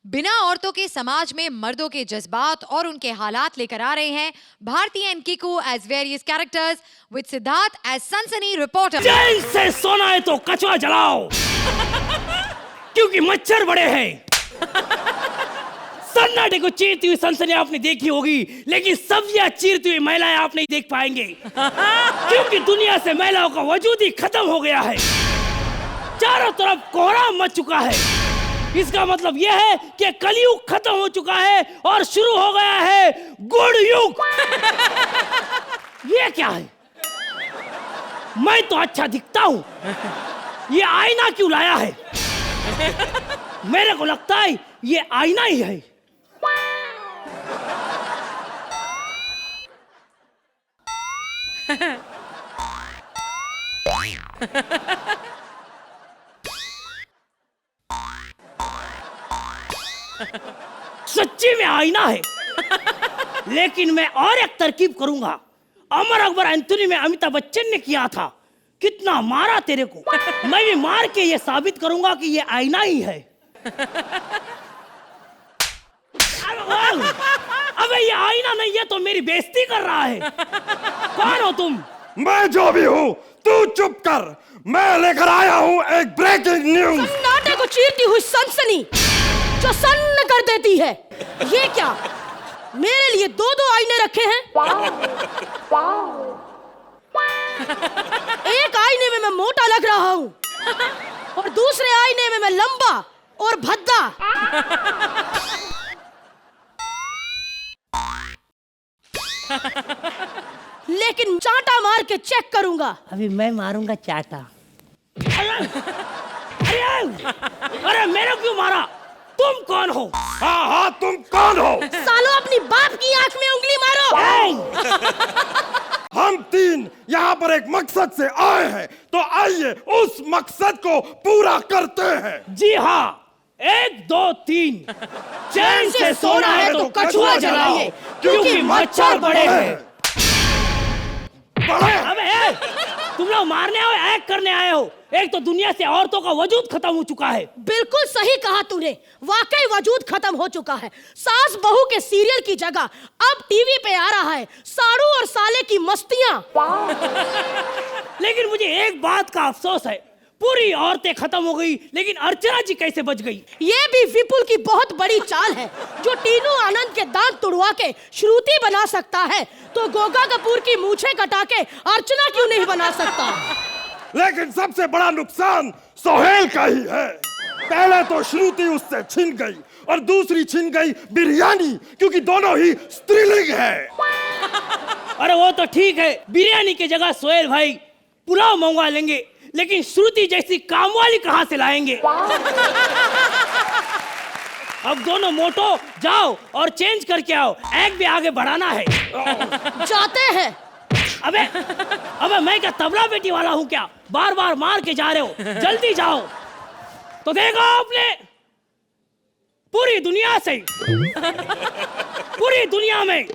A: बिना औरतों के समाज में मर्दों के जज्बात और उनके हालात लेकर आ रहे हैं Bharti and Kiku as various characters with Siddharth as Sansani reporter.
I: Jail से सोना है तो कछुआ जलाओ क्योंकि मच्छर बड़े हैं। सन्नाटे को चीरती हुई सनसनी आपने देखी होगी, लेकिन सब्जियां चीरती हुई महिलाएं आप नहीं देख पाएंगे क्योंकि दुनिया से महिलाओं का वजूद ही खत्म हो गया है। चारों तरफ कोहरा मच चुका है। इसका मतलब यह है कि कलयुग खत्म हो चुका है और शुरू हो गया है गुड़ युग। ये क्या है? मैं तो अच्छा दिखता हूं, ये आईना क्यों लाया है? मेरे को लगता है ये आईना ही है। सच्ची में आईना है, लेकिन मैं और एक तरकीब करूंगा। अमर अकबर एंथोनी में अमिताभ बच्चन ने किया था, कितना मारा तेरे को, मैं भी मार के ये साबित करूंगा कि ये आईना ही है। अबे ये आईना नहीं है तो मेरी बेइज्जती कर रहा है। कौन हो तुम?
B: मैं जो भी हूँ, तू चुप कर। मैं लेकर आया हूँ एक ब्रेकिंग न्यूज।
G: सन्नाटे को चीरती हुई सनसनी जो सन्न कर देती है। ये क्या? मेरे लिए दो दो आईने रखे हैं। एक आईने में मैं मोटा लग रहा हूँ और दूसरे आईने में मैं लंबा और भद्दा। लेकिन चांटा मार के चेक करूंगा।
I: अभी मैं मारूंगा चाटा। अरे मेरे क्यों मारा? तुम कौन हो?
B: हाँ, तुम कौन हो?
G: सालो अपनी बाप की आंख में उंगली मारो।
B: हम तीन यहाँ पर एक मकसद से आए हैं, तो आइए उस मकसद को पूरा करते हैं।
I: जी हाँ, 1 2 3 चैन से सोना है तो कछुआ जलाइए क्योंकि मच्छर बड़े हैं।
B: बड़े?
I: अबे तुम लोग मारने आए हो, एक्ट करने आए हो। एक तो दुनिया से औरतों का वजूद खत्म हो चुका है।
J: बिल्कुल सही कहा तूने, वाकई वजूद खत्म हो चुका है। सास बहू के सीरियल की जगह अब टीवी पे आ रहा है साड़ू और साले की मस्तियां।
I: लेकिन मुझे एक बात का अफसोस है, पूरी औरतें खत्म हो गई, लेकिन अर्चना जी कैसे बच गई?
J: ये भी विपुल की बहुत बड़ी चाल है। जो टीनू आनंद के दांत तुड़वा के श्रुति बना सकता है, तो गोगा कपूर की मूछें कटा के अर्चना क्यों नहीं बना सकता?
B: लेकिन सबसे बड़ा नुकसान सोहेल का ही है। पहले तो श्रुति उससे छिन गई और दूसरी छिन गई बिरयानी, क्योंकि दोनों ही स्त्रीलिंग है।
I: अरे वो तो ठीक है, बिरयानी की जगह सोहेल भाई पुलाव मंगवा लेंगे, लेकिन श्रुति जैसी कामवाली कहां से लाएंगे? अब दोनों मोटो जाओ और चेंज करके आओ, एक्ट भी आगे बढ़ाना है।
J: जाते हैं।
I: अबे मैं क्या तबला बेटी वाला हूँ क्या? बार बार मार के जा रहे हो, जल्दी जाओ। तो देखा आपने, पूरी दुनिया में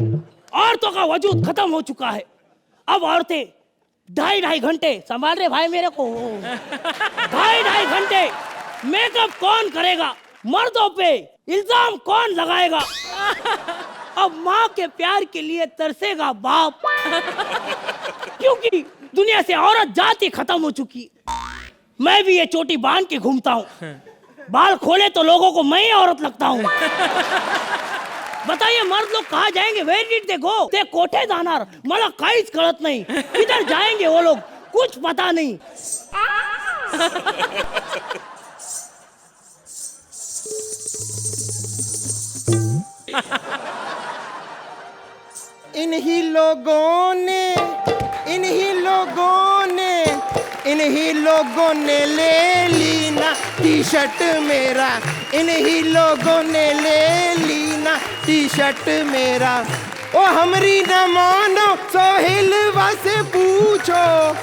I: औरतों का वजूद खत्म हो चुका है। अब औरतें 2.5 घंटे संभाल रहे भाई मेरे को। 2.5 घंटे मेकअप कौन करेगा? मर्दों पे इल्जाम कौन लगाएगा? अब माँ के प्यार के लिए तरसेगा बाप, क्योंकि दुनिया से औरत जाति खत्म हो चुकी। मैं भी ये चोटी बांध के घूमता हूँ, बाल खोले तो लोगों को मैं ही औरत लगता हूँ। बताइए मर्द लोग कहाँ जाएंगे? वेयर डिड दे गो? ते कोठे जाणार, मला काहीच कळत नहीं। किधर जाएंगे वो लोग, कुछ पता नहीं।
K: इन्हीं लोगों ने ले ली ना टी शर्ट मेरा, इन्हीं लोगों ने ले ली ना टी शर्ट मेरा। ओ हमरी न मानो सोहेलवा से पूछो,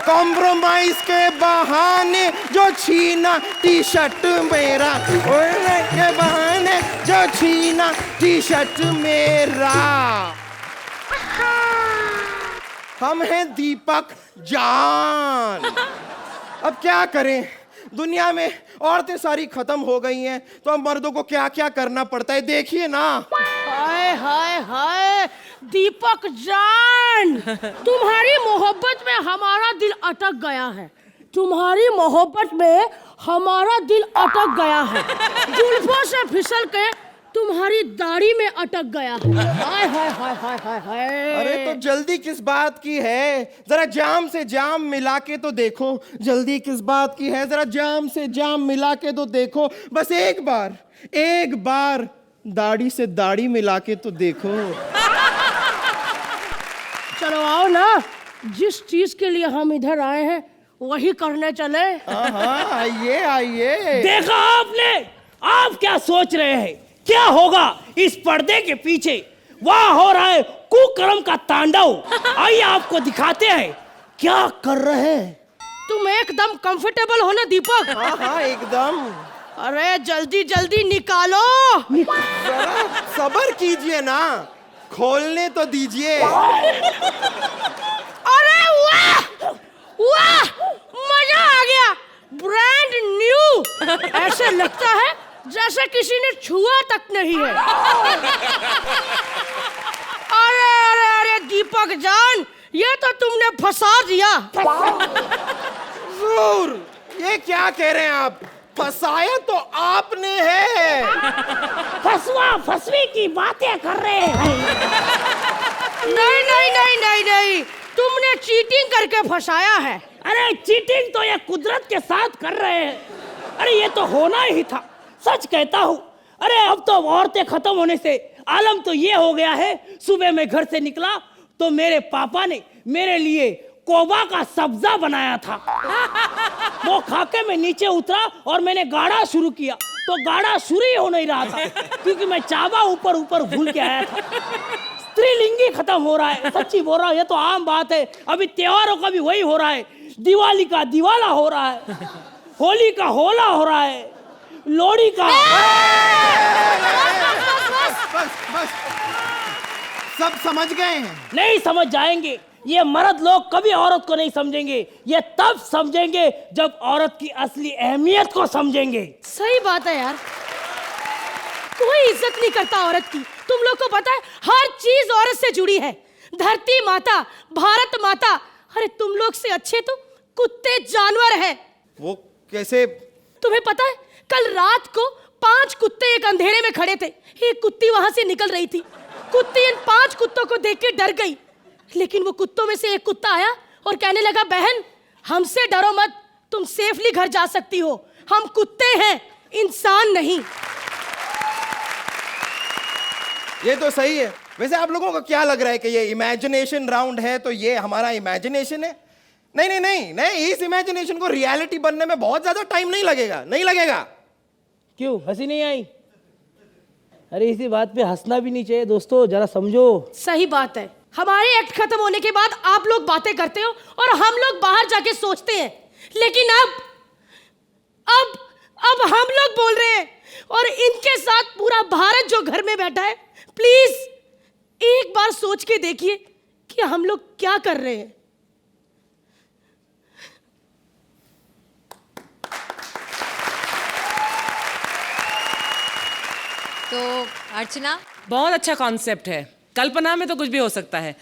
K: कॉम्प्रोमाइज के बहाने जो छीना टी शर्ट मेरा, के बहाने जो छीना टी शर्ट मेरा। हम हैं दीपक जान। अब क्या करें, दुनिया में औरतें सारी खत्म हो गई हैं, तो अब मर्दों को क्या क्या करना पड़ता है देखिए ना।
J: हाय हाय हाय दीपक जान, तुम्हारी मोहब्बत में हमारा दिल अटक गया है। तुम्हारी मोहब्बत में हमारा दिल अटक गया है। जुल्फों से फिसल के तुम्हारी दाढ़ी में अटक गया है। हाय हाय हाय हाय हाय हाय।
K: अरे तो जल्दी किस बात की है, जरा जाम से जाम मिला के तो देखो। जल्दी किस बात की है, जरा जाम से जाम मिला के तो देखो। बस एक बार दाढ़ी से दाढ़ी मिला के तो देखो।
J: चलो आओ ना, जिस चीज के लिए हम इधर आए हैं वही करने चले।
K: हाँ आइए आइए।
I: देखा आपने, आप क्या सोच रहे हैं? क्या होगा इस पर्दे के पीछे? वहाँ हो रहा है कुकर्म का तांडव। आइए आपको दिखाते हैं क्या कर रहे हैं।
J: तुम एकदम कंफर्टेबल हो ना दीपक?
K: हाँ एकदम।
J: अरे जल्दी जल्दी निकालो।
K: जरा सब्र कीजिए ना, खोलने तो दीजिए।
J: अरे वाह वाह, मजा आ गया, ब्रांड न्यू। ऐसे लगता है जैसे किसी ने छुआ तक नहीं है। अरे अरे अरे दीपक जान, ये तो तुमने फंसा दिया।
K: जरूर, ये क्या कह रहे हैं आप? फंसाया तो आपने है।
I: फसवा फसवी की बातें कर रहे हैं।
J: नहीं नहीं नहीं नहीं नहीं, तुमने चीटिंग करके फंसाया है।
I: अरे चीटिंग तो ये कुदरत के साथ कर रहे हैं। अरे ये तो होना ही था, सच कहता हूँ। अरे अब तो औरतें खत्म होने से आलम तो ये हो गया है, सुबह मैं घर से निकला तो मेरे पापा ने मेरे लिए कोबा का सब्जा बनाया था। वो खाके मैं नीचे उतरा और मैंने गाड़ा शुरू किया, तो गाड़ा शुरू ही हो नहीं रहा था, क्योंकि मैं चाबा ऊपर ऊपर भूल के आया था। स्त्रीलिंगी खत्म हो रहा है, सच्ची बोल रहा हूँ, ये तो आम बात है। अभी त्योहारों का भी वही हो रहा है। दिवाली का दिवाला हो रहा है, होली का होला हो रहा है, लोहड़ी का।
K: बस सब समझ गए हैं।
I: नहीं समझ जाएंगे, ये मर्द लोग कभी औरत को नहीं समझेंगे, ये तब समझेंगे जब औरत की असली अहमियत को समझेंगे।
J: सही बात है यार, कोई इज्जत नहीं करता औरत की। तुम लोग को पता है हर चीज औरत से जुड़ी है, धरती माता, भारत माता। अरे तुम लोग से अच्छे तो कुत्ते जानवर हैं।
K: वो कैसे?
J: तुम्हें पता है कल रात को 5 कुत्ते एक अंधेरे में खड़े थे। एक कुत्ती वहां से निकल रही थी। कुत्ती इन 5 कुत्तों को देख के डर गई, लेकिन वो कुत्तों में से एक कुत्ता आया और कहने लगा, बहन हमसे डरो मत, तुम सेफली घर जा सकती हो, हम कुत्ते हैं, इंसान नहीं।
K: ये तो सही है। वैसे आप लोगों को क्या लग रहा है कि ये इमेजिनेशन राउंड है तो ये हमारा इमेजिनेशन है? नहीं नहीं नहीं नहीं, इस इमेजिनेशन को रियलिटी बनने में बहुत ज्यादा टाइम नहीं लगेगा, नहीं लगेगा।
I: क्यों हंसी नहीं आई? अरे इसी बात पे हंसना भी नहीं चाहिए दोस्तों, जरा समझो।
J: सही बात है, हमारे एक्ट खत्म होने के बाद आप लोग बातें करते हो और हम लोग बाहर जाके सोचते हैं, लेकिन अब हम लोग बोल रहे हैं और इनके साथ पूरा भारत जो घर में बैठा है। प्लीज एक बार सोच के देखिए कि हम लोग क्या कर रहे हैं।
A: तो अर्चना,
D: बहुत अच्छा कॉन्सेप्ट है। कल्पना में तो कुछ भी हो सकता है,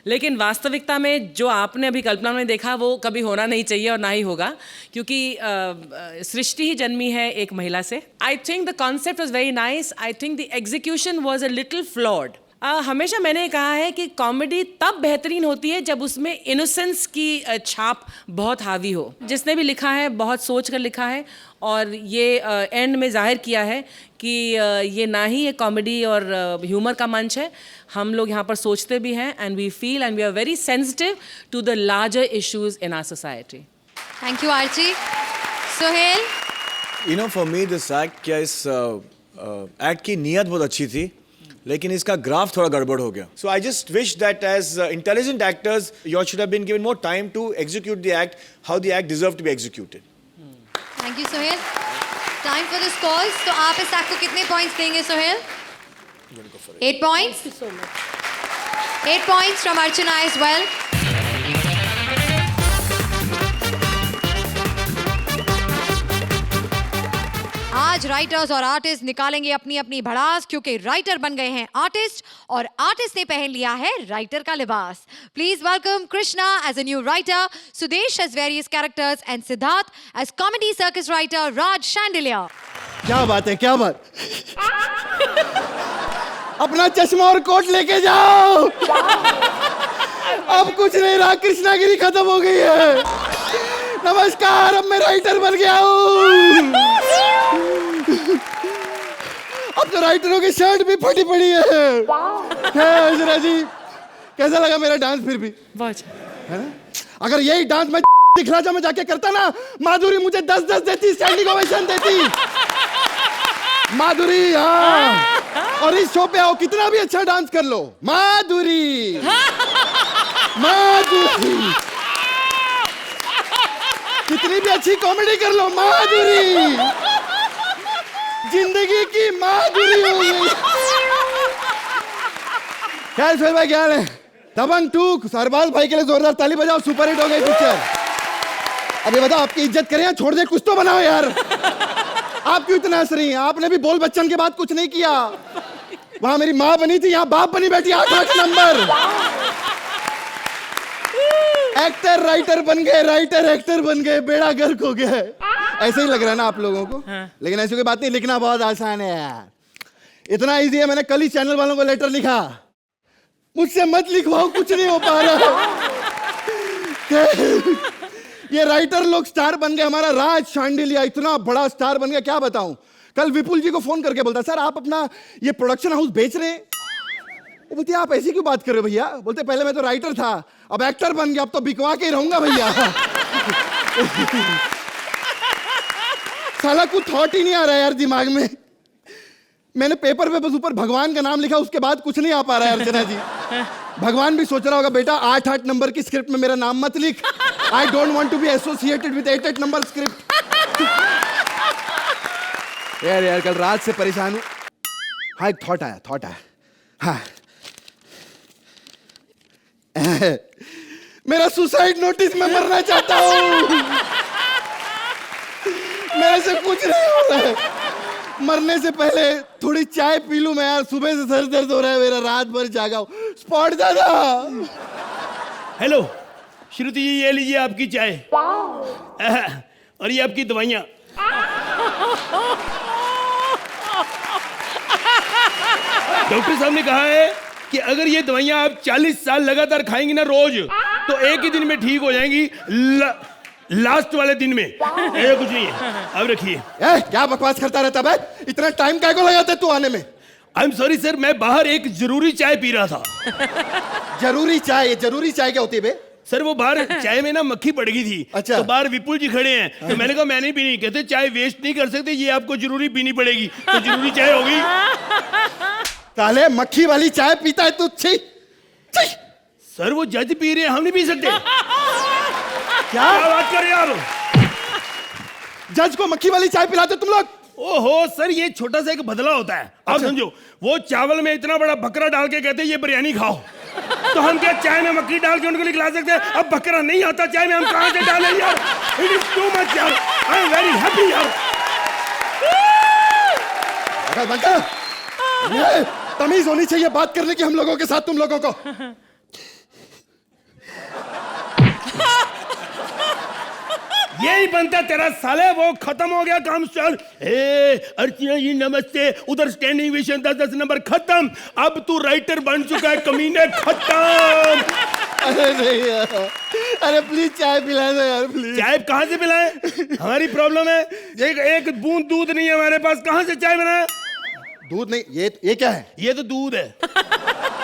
D: लेकिन वास्तविकता में जो आपने अभी कल्पना में देखा वो कभी होना नहीं चाहिए और ना ही होगा, क्योंकि सृष्टि ही जन्मी है एक महिला से। I think the concept was very nice. I think the execution was a little flawed. हमेशा मैंने कहा है कि कॉमेडी तब बेहतरीन होती है जब उसमें इनोसेंस की छाप बहुत हावी हो। जिसने भी लिखा है बहुत सोच कर लिखा है और ये एंड में जाहिर किया है कि ये ना ही ये कॉमेडी और ह्यूमर का मंच है, हम लोग यहाँ पर सोचते भी हैं and we feel and we are very sensitive to the larger issues in our society.
A: Thank you Archie. Sohail,
E: you know for me this act, क्या इस एक्ट की नीयत बहुत अच्छी थी, लेकिन इसका ग्राफ थोड़ा गड़बड़ हो गया। So I just wish that as intelligent actors you should have been given more time to execute the act how the act deserve to be executed.
A: Thank you Sohail. Time for the scores. तो आप इस एक्ट को कितने पॉइंट्स देंगे Sohail? 8 points. 8 points from Archana as well. आज राइटर्स और आर्टिस्ट निकालेंगे अपनी अपनी भड़ास, क्योंकि राइटर बन गए हैं आर्टिस्ट और आर्टिस्ट ने पहन लिया है राइटर का लिबास। Please welcome Krishna as a new writer, Sudesh as various characters and Siddharth as comedy circus writer Raj Shandilya.
C: क्या बात है, क्या बात। अपना चश्मा और कोट लेके जाओ। अब कुछ नहीं रहा, कृष्णागिरी खत्म हो गई है। नमस्कार, अब मैं राइटर बन गया हूँ। अब तो राइटरों की शर्ट भी फटी पड़ी है। अर्चना जी, कैसा लगा मेरा डांस? फिर भी है ना? अगर यही डांस मैं दिखलाजा में जाके करता ना, माधुरी मुझे 10-10 देती, स्टैंडिंग ओवेशन देती। माधुरी, हाँ। और इस शो पे आओ, कितना भी अच्छा डांस कर लो, माधुरी, माधुरी। कितनी भी अच्छी कॉमेडी कर लो, माधुरी, जिंदगी की माधुरी हो गई। खैर फिर भाई, क्या हाल है? दबंग 2, सरबाज भाई के लिए जोरदार ताली बजाओ, सुपर हिट हो गई पिक्चर। अब ये बताओ, आपकी इज्जत करें या छोड़ दे? कुछ तो बनाओ यार। आप क्यों इतना हंस रही हैं? आपने भी बोल बच्चन के बाद कुछ नहीं किया। वहां मेरी माँ बनी थी, यहाँ बाप बनी बैठी, 8 नंबर। एक्टर राइटर बन गए, राइटर एक्टर बन गए, बेड़ा गर्क हो गया है। ऐसे ही लग रहा है ना आप लोगों को? हाँ। लेकिन ऐसी कोई बात नहीं, लिखना बहुत आसान है यार। इतना इजी है, मैंने कल ही चैनल वालों को लेटर लिखा, मुझसे मत लिखवाओ, कुछ नहीं हो पा रहा। ये राइटर लोग स्टार बन गए। हमारा राज शांडिलिया इतना बड़ा स्टार बन गया, क्या बताऊं। कल विपुल जी को फोन करके बोलता, सर आप अपना ये प्रोडक्शन हाउस बेच रहे हैं? वो बोलते, आप ऐसी क्यों बात कर रहे हो भैया? बोलते, पहले मैं तो राइटर था, अब एक्टर बन गया, अब तो बिकवा के ही रहूंगा भैया। साला कुछ थॉट ही नहीं आ रहा है यार दिमाग में। मैंने पेपर पे बस ऊपर भगवान का नाम लिखा, उसके बाद कुछ नहीं आ पा रहा है अर्चना जी। भगवान भी सोच रहा होगा, बेटा 8-8 नंबर की स्क्रिप्ट में मेरा नाम मत लिख। I don't want to be associated with 8-8 number script. यार कल रात से परेशान हूं। हाँ, एक थॉट आया। हाँ
K: मेरा सुसाइड नोटिस, मैं मरना चाहता हूँ। मेरे से कुछ नहीं हो रहा है। मरने से पहले थोड़ी चाय पी लूं मैं यार, सुबह से सर दर्द हो रहा है मेरा, रात भर जागा हूं। स्पॉट दादा।
I: हेलो श्रुति जी, ये लीजिए आपकी चाय और ये आपकी दवाइयाँ। डॉक्टर साहब ने कहा है कि अगर ये दवाइयाँ आप 40 साल लगातार खाएंगी ना रोज, तो एक ही दिन में ठीक हो जाएंगी। लास्ट वाले दिन में ऐसा कुछ नहीं है। अब रखिए।
K: क्या बकवास करता रहता है? इतना टाइम काहे को लगाता है तू आने में?
I: आई एम सॉरी सर, मैं बाहर एक जरूरी चाय पी रहा था।
K: जरूरी चाय? जरूरी चाय क्या होती है बे?
I: सर वो बाहर चाय में ना मक्खी पड़ गई थी।
K: अच्छा।
I: तो बाहर विपुल जी खड़े हैं, तो मैंने कहा मैं नहीं पीनी। कहते चाय वेस्ट नहीं कर सकते, ये आपको जरूरी पीनी पड़ेगी। तो जरूरी चाय होगी।
K: ताले मक्खी वाली चाय पीता है तू? छी छी।
I: सर वो जज पी रहे हैं, हम नहीं पी सकते।
K: क्या
I: बात कर रहे हैं आप?
K: जज को मक्खी वाली चाय पिलाते तुम लोग?
I: ओहो सर, ये छोटा सा एक बदला होता है। आप समझो, वो चावल में इतना बड़ा बकरा डाल के कहते हैं ये बिरयानी खाओ, तो हम क्या चाय में मक्खी डाल के उनको खिला सकते हैं? अब बकरा नहीं आता चाय में, हम कहां से डालें यार? इट इज टू मच यार। आई एम वेरी हैप्पी यार।
K: तमीज होनी चाहिए बात करने की हम लोगों के साथ, तुम लोगों को।
I: यही बनता तेरा साले, वो खत्म हो गया काम। चल अर्चना जी नमस्ते, उधर स्टैंडिंग विशन 10-10 नंबर खत्म। अब तू राइटर बन चुका है कमीने, खत्म।
K: अरे नहीं यार, अरे प्लीज चाय पिला दो यार प्लीज।
I: चाय कहाँ से पिलाएं? हमारी प्रॉब्लम है, एक बूंद दूध नहीं है हमारे पास, कहाँ से चाय बनाए?
K: दूध नहीं? ये क्या है?
I: ये तो दूध है।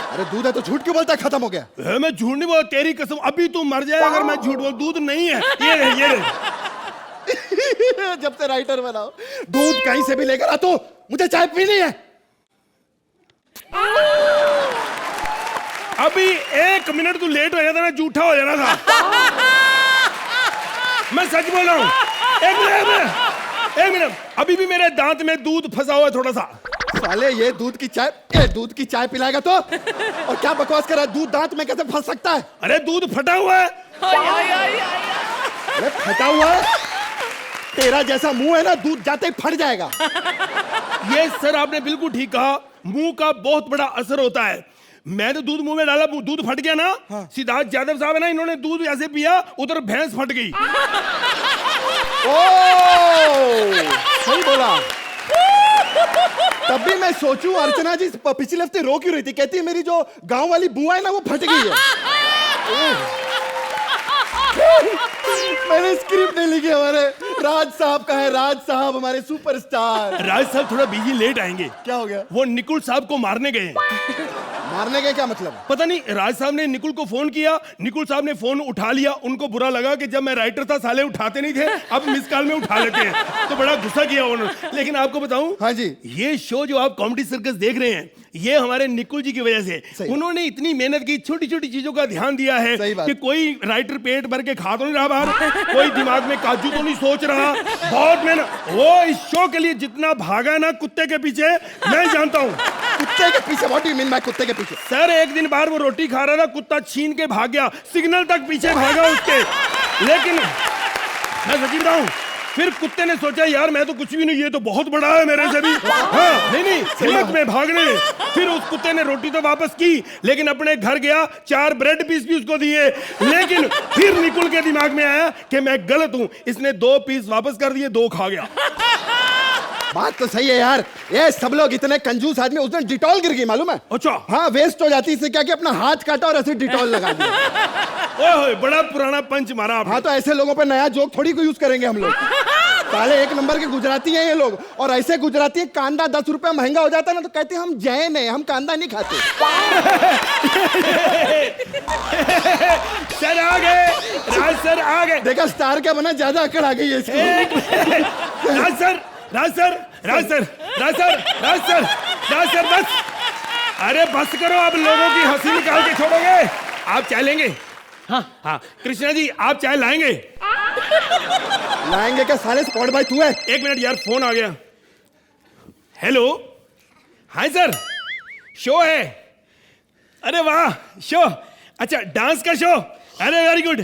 K: अरे दूध है तो झूठ क्यों बोलता है? खत्म हो गया।
I: मैं झूठ नहीं बोला, तेरी कसम अभी तू मर जाए अगर मैं झूठ बोल। दूध नहीं है, ये
K: जब से राइटर बनाओ, दूध कहीं से भी लेकर आ, तो मुझे चाय पीनी है।
I: अभी 1 मिनट तू लेट हो जाता ना, झूठा हो जाना था। मैं सच बोल रहा हूँ। एक मिनट, अभी भी मेरे दांत में दूध फंसा हुआ है थोड़ा सा।
K: साले ये दूध की चाय पिलाएगा तो? और क्या बकवास कर रहा है? दूध दांत में कैसे फंस सकता है?
I: अरे दूध फटा हुआ है।
K: अरे फटा हुआ है? तेरा जैसा मुंह है ना, दूध जाते ही फट जाएगा।
I: ये सर आपने बिल्कुल ठीक कहा, मुंह का बहुत बड़ा असर होता है। मैं तो दूध मुंह में डाला, दूध फट गया ना। हाँ। सिद्धार्थ यादव साहब है ना, इन्होंने दूध ऐसे पिया, उधर भैंस फट गई।
K: सही बोला। तब भी मैं सोचूं अर्चना जी पिछले हफ्ते रो क्यों रही थी? कहती है मेरी जो गांव वाली बुआ है ना वो फट गई है। मैंने स्क्रिप्ट नहीं लिखी। हमारे राज साहब का है, राज साहब हमारे सुपरस्टार।
I: राज साहब थोड़ा बिजी लेट आएंगे।
K: क्या हो गया?
I: वो निकुल साहब को मारने गए।
K: मारने गए? क्या मतलब?
I: पता नहीं, राज साहब ने निकुल को फोन किया, निकुल साहब ने फोन उठा लिया। उनको बुरा लगा कि जब मैं राइटर था साले उठाते नहीं थे, अब मिस कॉल में उठा लेते हैं, तो बड़ा गुस्सा किया उन्होंने। लेकिन आपको बताऊं,
K: हाँ जी,
I: ये शो जो आप कॉमेडी सर्कस देख रहे हैं, ये हमारे निकुल जी की वजह से। उन्होंने इतनी मेहनत की, छोटी छोटी चीजों का ध्यान दिया है कि कोई राइटर पेट भर के खा तो नहीं रहा बाहर, कोई दिमाग में काजू तो नहीं सोच रहा। बहुत मेहनत। वो इस शो के लिए जितना भागा ना कुत्ते के पीछे, मैं जानता हूँ।
K: कुत्ते के पीछे? What do you mean by कुत्ते के पीछे?
I: सर एक दिन बाहर वो रोटी खा रहा था, कुत्ता छीन के भाग गया, सिग्नल तक पीछे भागा उसके। लेकिन मैं सच बताऊं, फिर कुत्ते ने सोचा यार मैं तो कुछ भी नहीं, ये तो बहुत बड़ा है मेरे से भी। हाँ, नहीं हिम्मत में भागने। फिर उस कुत्ते ने रोटी तो वापस की, लेकिन अपने घर गया, 4 ब्रेड पीस भी उसको दिए। लेकिन फिर निकुल के दिमाग में आया कि मैं गलत हूं, इसने 2 पीस वापस कर दिए, 2 खा गया।
K: बात तो सही है यार, ये सब लोग इतने कंजूस आदमी। उस दिन डिटॉल गिर गई मालूम है?
I: अच्छा।
K: हाँ, वेस्ट हो जाती, इससे क्या कि अपना हाथ काटा और ऐसे डिटॉल लगा दिया।
I: ओए बड़ा पुराना पंच मारा आपने।
K: हाँ, तो ऐसे लोगों पे नया जोक थोड़ी को यूज करेंगे हम लोग। साले 1 नंबर के गुजराती हैं ये लोग। और ऐसे गुजराती हैं, कांदा 10 रुपया महंगा हो जाता है ना तो कहते हैं हम जैन हैं, हम कांदा नहीं खाते।
I: सर आ गए, राज सर आ गए।
K: देखा स्टार क्या बना, ज्यादा अकड़ आ गई है इसको।
I: राज सर बस। अरे बस करो, अब लोगों की हंसी निकाल के छोड़ोगे। आप चाय लेंगे? हाँ कृष्णा जी आप चाय लाएंगे?
K: लाएंगे क्या साले, स्पॉट बाय तू है?
I: 1 मिनट यार, फोन आ गया। हेलो, हाय सर, शो है? अरे वाह, शो? अच्छा डांस का शो? अरे वेरी गुड।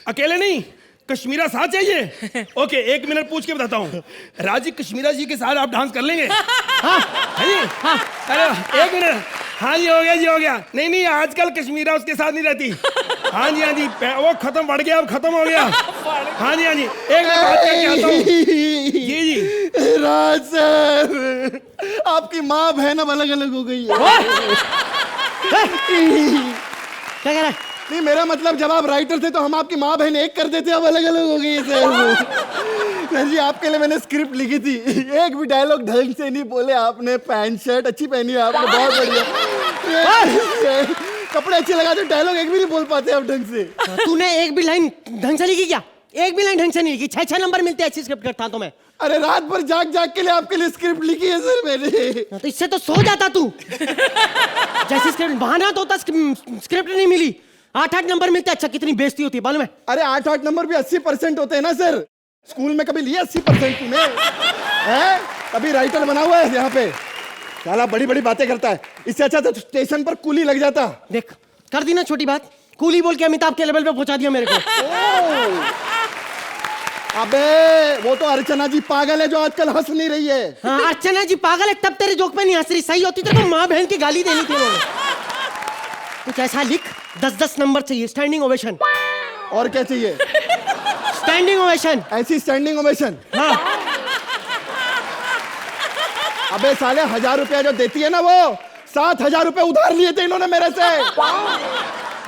I: अकेले नहीं, कश्मीरा साथ चाहिए। ओके, 1 मिनट पूछ के बताता हूँ। राजी कश्मीरा जी के साथ आप डांस कर लेंगे? हाँ है जी? हाँ। अरे 1 मिनट। हाँ जी, हो गया जी, हो गया। नहीं नहीं, आजकल कश्मीरा उसके साथ नहीं रहती। हाँ जी, हाँ जी, वो खत्म, बढ़ गया, अब खत्म हो गया। हाँ जी, हाँ जी, एक मिनट बात करके आता हूँ। जी जी।
K: राज सर, आपकी माँ बहन अब अलग अलग हो गई है।
J: क्या कह रहा है?
K: नहीं, मेरा मतलब जब आप राइटर थे तो हम आपकी माँ बहन एक करते थे, अब अलग अलग हो गई है सर। सर जी, आपके लिए मैंने स्क्रिप्ट लिखी थी, एक भी डायलॉग ढंग से नहीं बोले आपने। पैंट शर्ट अच्छी पहनी है आपने, बहुत बढ़िया। कपड़े अच्छे लगा तो डायलॉग एक भी नहीं बोल पाते आप ढंग से।
J: तूने एक भी लाइन ढंग से लिखी क्या? एक भी लाइन ढंग से नहीं लिखी। 6 नंबर मिलते हैं, अच्छी स्क्रिप्ट करता तो मैं।
K: अरे रात भर जाग जाग के लिए आपके लिए स्क्रिप्ट लिखी है सर मैंने।
J: तो इससे तो सो जाता तू। जैसी स्क्रिप्ट बहाना तो होता, स्क्रिप्ट नहीं मिली। 8 नंबर मिलते हैं। अच्छा, कितनी बेइज्जती होती है मालूम है?
K: अरे 8 नंबर भी 80% होते हैं ना सर। स्कूल में कभी लिए 80% तूने? हैं? कभी राइटर बना हुआ है यहाँ पे? साला बड़ी बड़ी बातें करता है। इससे अच्छा तो स्टेशन पर कूली लग जाता।
J: देख, कर दी ना छोटी बात। कूली बोल के अमिताभ के लेवल पे पहुंचा दिया मेरे को।
K: अबे वो तो अर्चना जी पागल है जो आजकल हंस नहीं रही है।
J: हाँ, अर्चना जी पागल है, तब तेरे जोक पे नहीं हंस रही। सही होती तो माँ बहन की गाली देनी थी उन्होंने। कुछ ऐसा लिख, 10 नंबर चाहिए, स्टैंडिंग ओवेशन।
K: और क्या चाहिए?
J: Standing ovation.
K: ऐसी स्टैंडिंग ओवेशन?
J: हाँ।
K: अबे साले 1000 रुपया जो देती है ना, वो 7000 रुपए उधार लिए थे इन्होंने मेरे से।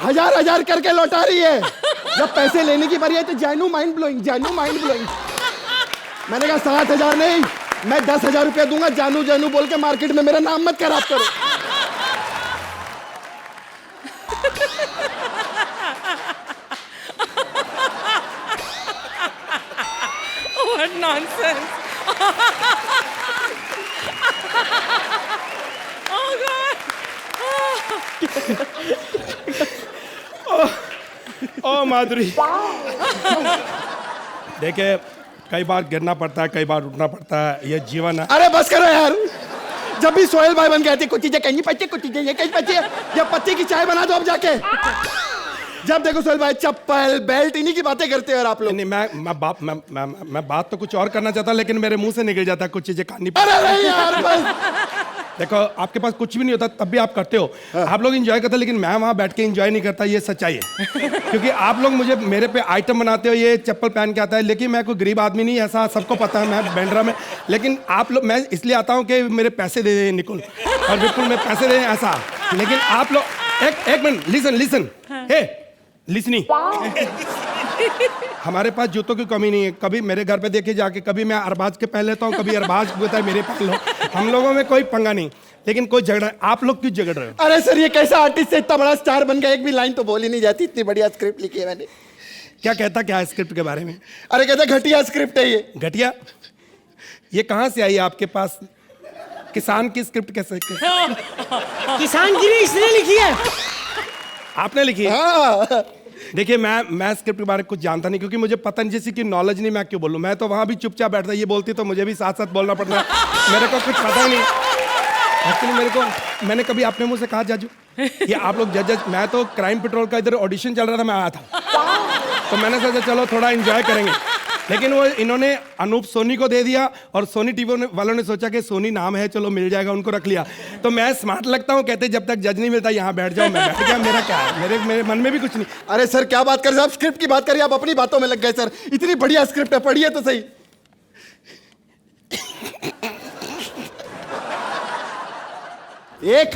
K: 1000 करके लौटा रही है। जब पैसे लेने की बारी आई तो जानू माइंड ब्लोइंग, जानू माइंड ब्लोइंग। मैंने कहा 7000 नहीं, मैं 10,000 रुपया दूंगा। जानू जानू बोल के मार्केट में मेरा नाम मत खराब करो।
D: What nonsense! Oh God!
I: ओ माधुरी, देखिए, कई बार गिरना पड़ता है, कई बार उठना पड़ता है, ये जीवन है।
K: अरे बस करो यार। जब भी सोहेल भाई बन गए थे, कुछ चीजें कहीं पच्चे, कुछ चीजें ये कहीं पच्चे। जब पत्ती की चाय बना दो अब जाके। जब देखो सोहेल भाई चप्पल बेल्ट इन्हीं की बातें करते हो यार आप लोग।
I: नहीं, मैं बात तो कुछ और करना चाहता, लेकिन मेरे मुंह से निकल जाता है, कुछ चीजें करनी
K: अरे नहीं यार बस।
I: देखो, आपके पास कुछ भी नहीं होता तब भी आप करते हो। आप लोग एंजॉय करते हो, लेकिन मैं वहां बैठ के एंजॉय नहीं करता, ये सच्चाई है। क्योंकि आप लोग मुझे मेरे पे आइटम बनाते हो, ये चप्पल पहन के आता है, लेकिन मैं कोई गरीब आदमी नहीं, ऐसा सबको पता है, मैं बैंड्रा में। लेकिन आप लोग, मैं इसलिए आता हूँ कि मेरे पैसे दे दें निकुल, और बिल्कुल मैं पैसे दे दें ऐसा। लेकिन आप लोग एक मिनट, लिसन हे लिसनी। हमारे पास जूतों की कमी नहीं है। कभी मेरे घर पे देखिए जाके, कभी मैं अरबाज के पहन लेता हूँ, कभी अरबाज बोलता है मेरे पहन लो। हम लोगों में कोई पंगा नहीं, लेकिन कोई झगड़ा। आप लोग क्यों झगड़ रहे हो?
K: अरे सर, ये कैसा आर्टिस्ट से इतना बड़ा स्टार बन गया, एक भी लाइन तो बोली नहीं जाती। इतनी बढ़िया स्क्रिप्ट लिखी है मैंने।
I: क्या कहता क्या है स्क्रिप्ट के बारे में?
K: अरे कहता घटिया स्क्रिप्ट है ये।
I: घटिया? ये कहाँ से आई आपके पास? किसान की स्क्रिप्ट कैसे?
J: किसान गिरी इसने लिखी है।
I: आपने लिखी है?
K: हाँ।
I: देखिए, मैं स्क्रिप्ट के बारे में कुछ जानता नहीं, क्योंकि मुझे पता नहीं, जैसी की नॉलेज नहीं, मैं क्यों बोलूं। मैं तो वहां भी चुपचाप बैठता, ये बोलती तो मुझे भी साथ साथ बोलना पड़ता है। मेरे को कुछ पता ही नहीं एक्चुअली। मैंने कभी अपने मुंह से कहा जाजू, ये आप लोग जज, मैं तो क्राइम पेट्रोल का इधर ऑडिशन चल रहा था, मैं आया था, तो मैंने सोचा चलो थोड़ा एंजॉय करेंगे। लेकिन वो इन्होंने अनूप सोनी को दे दिया, और सोनी टीवी वालों ने सोचा कि सोनी नाम है, चलो मिल जाएगा, उनको रख लिया। तो मैं स्मार्ट लगता हूँ, कहते जब तक जज नहीं मिलता यहाँ बैठ जाओ। मैं बैठ गया, मेरा क्या है, मेरे मन में भी कुछ नहीं।
K: अरे सर क्या बात कर रहे हैं आप? स्क्रिप्ट की बात करिए, आप अपनी बातों में लग गए सर। इतनी बढ़िया स्क्रिप्ट है, पढ़िए तो सही। एक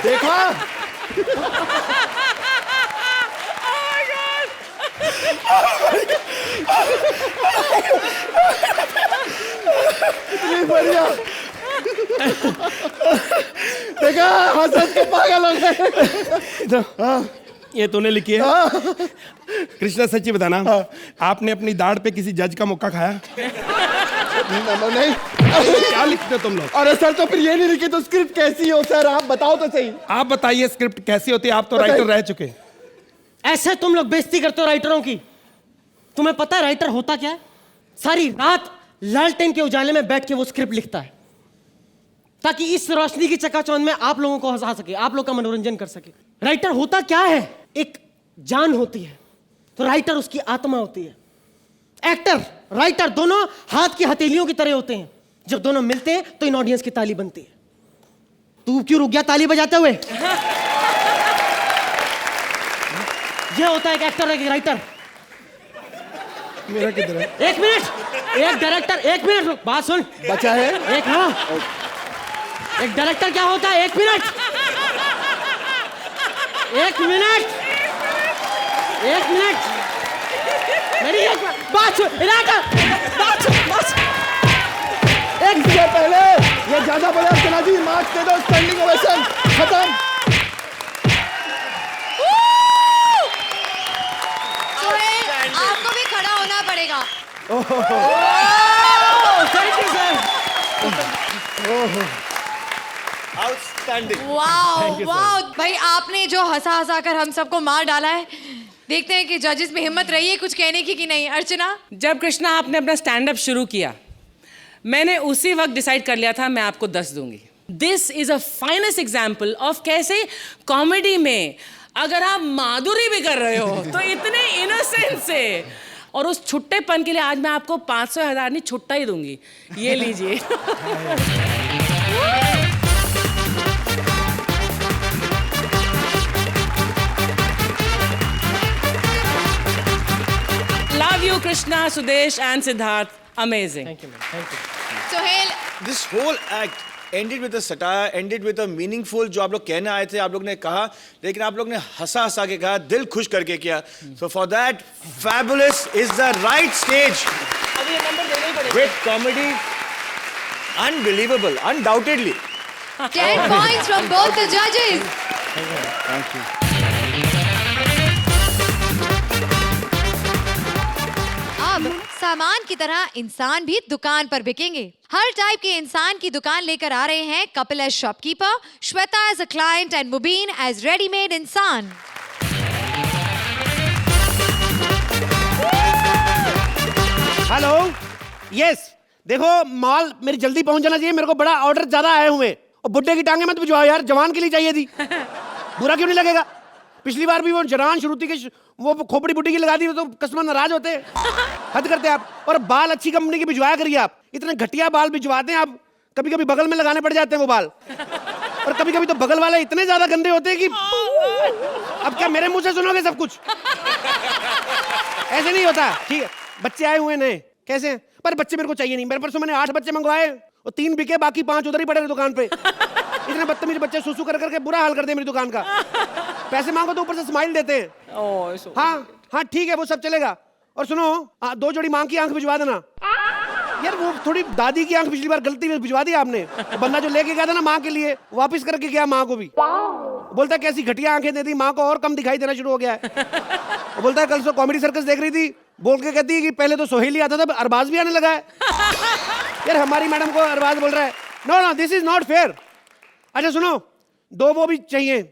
K: देखा? इतनी बढ़िया। देखा, हंस के पागल हो गए।
I: ये तूने लिखी है? कृष्णा, सच्ची बताना, आपने अपनी दाढ़ पे किसी जज का मुक्का खाया?
K: नहीं।
I: क्या लिखते हो तुम लोग?
K: अरे सर, तो फिर ये नहीं लिखी तो स्क्रिप्ट कैसी हो सर? आप बताओ तो सही।
I: आप बताइए स्क्रिप्ट कैसी होती है? आप तो राइटर रह चुके।
J: ऐसे तुम लोग बेइज्जती करते हो राइटरों की। तुम्हें पता है राइटर होता क्या है? सारी रात लालटेन के उजाले में बैठ के वो स्क्रिप्ट लिखता है।
I: ताकि इस रोशनी की चकाचौंध में आप लोगों को हंसा सके, आप लोग का मनोरंजन कर सके। राइटर होता क्या है? एक जान होती है, तो राइटर उसकी आत्मा होती है। एक्टर राइटर दोनों हाथ की हथेलियों की तरह होते हैं, जब दोनों मिलते हैं तो इन ऑडियंस की ताली बनती है। तू क्यों रुक गया ताली बजाते हुए? ये होता है एक एक्टर, एक राइटर।
C: मेरा किधर है?
I: एक मिनट, एक डायरेक्टर, एक मिनट रुक, बात सुन।
C: बचा है
I: एक, हाँ, एक डायरेक्टर क्या होता है? एक मिनट, एक मिनट, एक मिनट, मेरी एक बात सुन, बात सुन, बात सुन।
C: एक से पहले ये ज्यादा बोले अर्चना जी, मार्च दे दो, स्टैंडिंग ओवेशन खत्म।
A: सोहेल, आपको भी खड़ा होना पड़ेगा।
I: Thank you sir.
E: Outstanding.
A: Wow wow भाई, आपने जो हंसा हंसा कर हम सबको मार डाला है। देखते हैं कि जजेस में हिम्मत रही है कुछ कहने की कि नहीं। अर्चना,
D: जब कृष्णा आपने अपना स्टैंड अप शुरू किया, मैंने उसी वक्त डिसाइड कर लिया था मैं आपको 10 दूंगी। This is a finest example of कैसे कॉमेडी में अगर आप माधुरी भी कर रहे हो तो इतने इनोसेंट से, और उस छुट्टेपन के लिए आज मैं आपको 500,000 नहीं छुट्टा ही दूंगी। ये लीजिए। Love you, Krishna, Sudesh, and Siddharth. Amazing.
I: Thank you, man. Thank you.
A: Sohail,
E: This whole act ended with a satire, ended with a meaningful, जो आप लोग कहने आए थे आप लोग ने कहा, लेकिन आप लोग ने हंसा हंसा के कहा, दिल खुश करके किया। So for that, fabulous is the right stage. With comedy, unbelievable, undoubtedly.
A: 10 points from both the judges.
C: Thank you.
A: अब सामान की तरह इंसान भी दुकान पर बिकेंगे। हर टाइप के इंसान की दुकान लेकर आ रहे हैं Kapil as shopkeeper, Shweta as a client and Mubeen as readymade इंसान।
I: हेलो, यस, देखो माल मेरी जल्दी पहुंच जाना चाहिए, मेरे को बड़ा ऑर्डर ज्यादा आए हुए हैं। और बुड्ढे की टांगे मत भिजवाओ यार, जवान के लिए चाहिए थी। बुरा क्यों नहीं लगेगा? पिछली बार भी वो जरान श्रुति के वो खोपड़ी बुड्ढी की लगा दी तो कस्टमर नाराज होते हैं। हद करते हैं आप। और बाल अच्छी कंपनी की भिजवाया करिए आप। इतने घटिया बाल भिजवाते हैं आप, कभी कभी बगल में लगाने पड़ जाते हैं वो बाल। और कभी कभी तो बगल वाले इतने ज्यादा गंदे होते हैं कि अब क्या मेरे मुंह से सुनोगे सब कुछ? ऐसे नहीं होता। ठीक है, बच्चे आए हुए नए, कैसे हैं? पर बच्चे मेरे को चाहिए नहीं। मेरे परसों मैंने 8 बच्चे मंगवाए और 3 बिके, बाकी 5 उधर ही पड़े दुकान पे। इतने बदतमीज बच्चे सुसु कर करके बुरा हाल कर दे मेरी दुकान का। पैसे मांगो तो ऊपर से स्माइल देते हैं। हाँ हाँ ठीक है, वो सब चलेगा। और सुनो, 2 जोड़ी मांग की आंख भिजवा देना यार। वो थोड़ी दादी की आंख पिछली बार गलती में भिजवा दी आपने। बंदा जो लेके गया था ना माँ के लिए, वापस करके गया माँ को भी। बोलता है कैसी घटिया आंखें दे दी, माँ को और कम दिखाई देना शुरू हो गया है। बोलता है कल सो कॉमेडी सर्कस देख रही थी, बोल के कहती है कि पहले तो सोहेली आता था, अरबाज भी आने लगा है। यार हमारी मैडम को अरबाज बोल रहा है। No no, this is not fair. अच्छा सुनो, 2 वो भी चाहिए।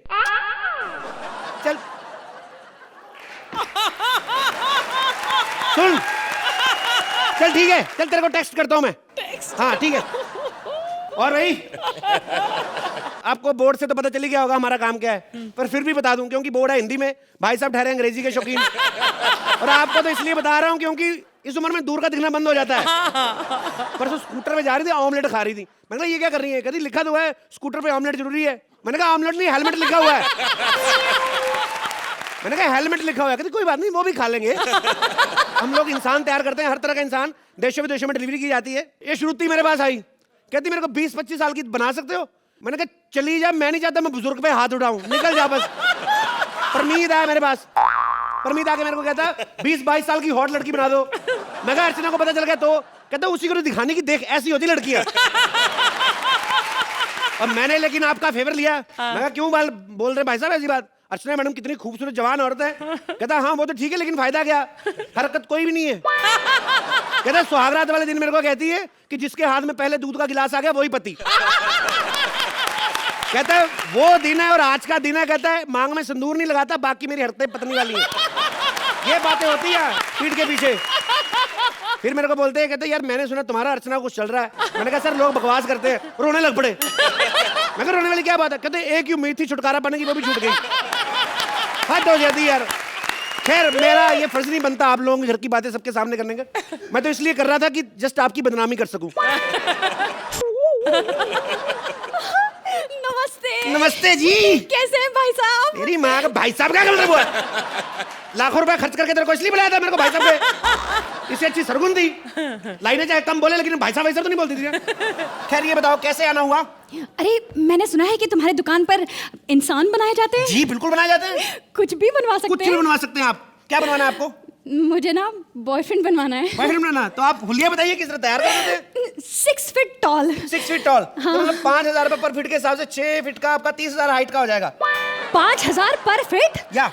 I: चल सुन, चल ठीक है, चल तेरे को टेक्स्ट करता हूं मैं। हाँ ठीक है। और भाई आपको बोर्ड से तो पता चली गया होगा हमारा काम क्या है, पर फिर भी बता दूं क्योंकि बोर्ड है हिंदी में, भाई साहब ठहरे अंग्रेजी के शौकीन। और आपको तो इसलिए बता रहा हूं क्योंकि इस उम्र में दूर का दिखना बंद हो जाता है। परसों स्कूटर पे जा रही थी, ऑमलेट खा रही थी। मैंने कहा ये क्या कर रही है? कहती लिखा तो है स्कूटर पे ऑमलेट जरूरी है। मैंने कहा ऑमलेट नहीं, हेलमेट लिखा हुआ है। मैंने कहा हेलमेट लिखा हुआ है। कहती कोई बात नहीं, वो भी खा लेंगे। हम लोग इंसान तैयार करते हैं, हर तरह का इंसान देशों विदेशों में डिलीवरी की जाती है। ये श्रुति मेरे पास आई, कहती मेरे को 20-25 साल की बना सकते हो? मैंने कहा चली जा, मैं नहीं चाहता मैं बुजुर्ग पे हाथ उठाऊं, निकल जा बस। परमीत आया मेरे पास, परमीत आके मेरे को कहता 20-22 साल की हॉट लड़की बना दो। मैं कहा अर्चना को पता चल गया तो? कहता उसी को दिखाने की, देख ऐसी होती लड़कियां। और मैंने लेकिन आपका फेवर लिया। मैं कहा क्यों बोल रहे भाई साहब ऐसी बात? अर्चना मैडम कितनी खूबसूरत जवान औरत है। कहता हाँ वो तो ठीक है, लेकिन फायदा क्या, हरकत कोई भी नहीं है। कहता सुहागरात वाले दिन मेरे को कहती है कि जिसके हाथ में पहले दूध का गिलास आ गया वही पति। कहता है वो दिन है और आज का दिन है। कहता है मांग में सिंदूर नहीं लगाता, बाकी मेरी हरकतें पत्नी वाली है। ये बातें होती है पीठ के पीछे।
K: फिर मेरे को बोलते हैं, कहते यार मैंने सुना तुम्हारा अर्चना कुछ चल रहा है। मैंने कहा सर लोग बकवास करते हैं, रोने लग पड़े। मैं कहा रोने वाली क्या बात है? कहते एक ही उम्मीद थी छुटकारा पाने की, वो भी छूट गई। हद हो जाती यार। खैर मेरा ये फर्ज नहीं बनता आप लोगों के घर की बातें सबके सामने करने का। मैं तो इसलिए कर रहा था कि जस्ट आपकी बदनामी कर सकूं।
G: नमस्ते।
K: नमस्ते जी।
G: कैसे हैं भाई साहब?
K: मेरी माँ का भाई साहब क्या गलत हुआ? लाखों रुपए खर्च करके तेरे को इसलिए बुलाया था मेरे को भाई साहब ने। इससे अच्छी सरगुन थी। लाइनें चाहे कम बोले लेकिन भाई साहब तो नहीं बोलती थी। खैर ये बताओ कैसे आना हुआ?
G: अरे मैंने सुना है कि तुम्हारी दुकान पर इंसान बनाए जाते हैं।
K: जी बिल्कुल बनाए जाते हैं।
G: कुछ भी बनवा सकते
K: कुछ भी बनवा सकते हैं आप। क्या बनवाना है आपको?
G: मुझे ना बॉयफ्रेंड बनवाना है।
K: बॉयफ्रेंड बनाना? तो आप हुलिया बताइए किस तरह तैयार कर देते हैं?
G: 6 फीट टॉल।
K: 6 feet tall. तो मतलब 5,000 रुपए पर फीट के हिसाब से 6 फीट का आपका 30,000 हाइट का हो जाएगा।
G: 5,000 पर फीट?
K: या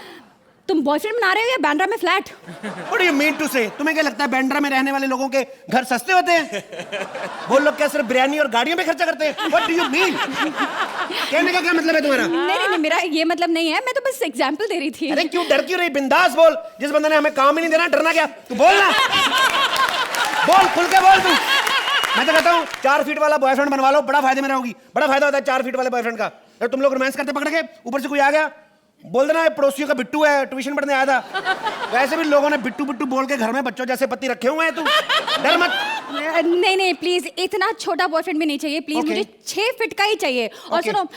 G: तुम बॉयफ्रेंड बना रहे हो या बैंड्रा में flat?
K: What do you mean to say? तुम्हें क्या लगता है बैंड्रा में रहने वाले लोगों के घर सस्ते होते हैं? वो लोग क्या सिर्फ बिरयानी और गाड़ियों पे खर्चा करते हैं? What do you mean? कहने का क्या मतलब है तुम्हारा?
G: नहीं, मेरा ये मतलब नहीं है, मैं तो बस एग्जांपल दे रही थी।
K: अरे क्यों डर क्यों रही? बिंदास बोल। जिस बंदे ने हमें काम ही नहीं देना, डरना क्या? तू बोल ना। बोल खुल के बोल तू। मैं तो कहता हूँ 4 फीट वाला बॉयफ्रेंड बनवा लो, बड़ा फायदे में रहोगी। बड़ा फायदा होता है 4 फीट वाले बॉयफ्रेंड का। अगर तुम लोग रोमांस करते पकड़ के ऊपर से कोई आ गया, बोल देना पड़ोसियों का बिट्टू है, ट्यूशन पढ़ने आया था। वैसे भी लोगों ने बिट्टू बिट्टू बोल के घर में बच्चों जैसे पति रखे हुए हैं। तू डर मत।
G: नहीं प्लीज, इतना छोटा बॉयफ्रेंड भी नहीं चाहिए प्लीज। मुझे 6 फीट का ही चाहिए। और सुनो,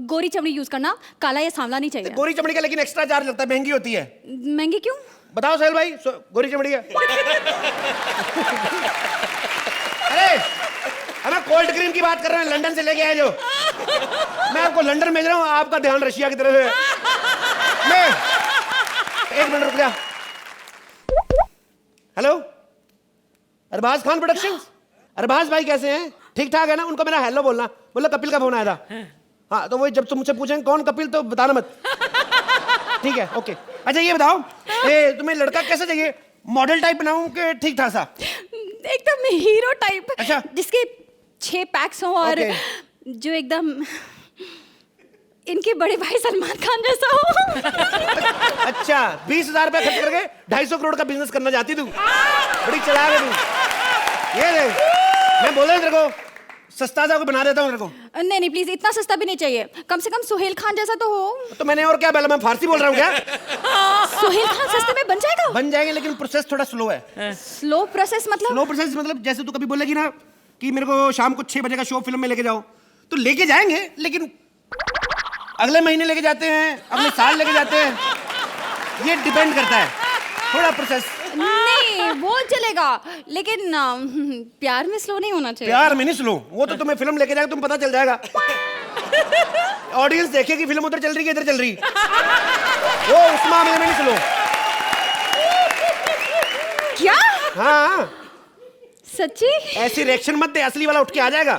G: गोरी चमड़ी यूज करना, काला या सांवला नहीं चाहिए।
K: गोरी चमड़ी का लेकिन एक्स्ट्रा चार्ज लगता है, महंगी होती है।
G: महंगी क्यों?
K: बताओ सोहेल भाई। गोरी चमड़ी है। अरे हमें कोल्ड क्रीम की बात कर रहे हैं, लंदन से लेके आए जो। मैं आपको लंदन भेज रहा हूँ, आपका ध्यान रशिया की तरफ है। मैं 1 मिनट रुक जा। Hello Arbaaz Khan productions. अरबाज भाई कैसे हैं? ठीक ठाक है ना? उनको मेरा हेलो बोलना। बोला कपिल का फोन आया था। हाँ तो वही जब तुम मुझसे पूछेंगे कौन कपिल तो बताना मत। ठीक है ओके। अच्छा ये बताओ तुम्हें लड़का कैसा चाहिए? मॉडल टाइप बनाऊं कि ठीक ठाक सा?
G: एकदम हीरो टाइप।
K: अच्छा।
G: जिसके 6 पैक्स हो और जो एकदम इनके बड़े भाई सलमान खान जैसा हो।
K: अच्छा 20,000 रुपए खर्च करके 250 करोड़ का बिजनेस करना चाहती तू? बड़ी चालाक है तू। ये ले मैं बोल रहा हूं तेरे को, सस्ता सा को बना देता हूं तेरे को।
G: नहीं प्लीज, इतना सस्ता भी नहीं चाहिए। कम से कम सोहेल खान जैसा तो हो।
K: तो मैंने और क्या बोला? मैं फारसी बोल रहा हूँ क्या?
G: सोहेल खान सस्ते में बन जाएगा?
K: बन जाएंगे लेकिन प्रोसेस थोड़ा स्लो है।
G: स्लो प्रोसेस मतलब?
K: स्लो प्रोसेस मतलब जैसे तू कभी बोलेगी ना कि मेरे को शाम को 6 बजे का शो फिल्म में लेके जाओ, तो लेके जाएंगे लेकिन अगले महीने लेके जाते हैं, अगले साल लेके जाते हैं। ये डिपेंड करता है थोड़ा प्रोसेस।
G: नहीं वो चलेगा लेकिन प्यार में स्लो नहीं होना चाहिए।
K: प्यार में नहीं स्लो, वो तो तुम्हें फिल्म लेके जाएगा, तुम पता चल जाएगा। ऑडियंस देखेगी फिल्म उधर चल रही है इधर चल रही, वो उस मामले में नहीं स्लो।
G: क्या?
K: हाँ
G: सच्ची?
K: ऐसी रिएक्शन मत दे, असली वाला उठ के आ जाएगा।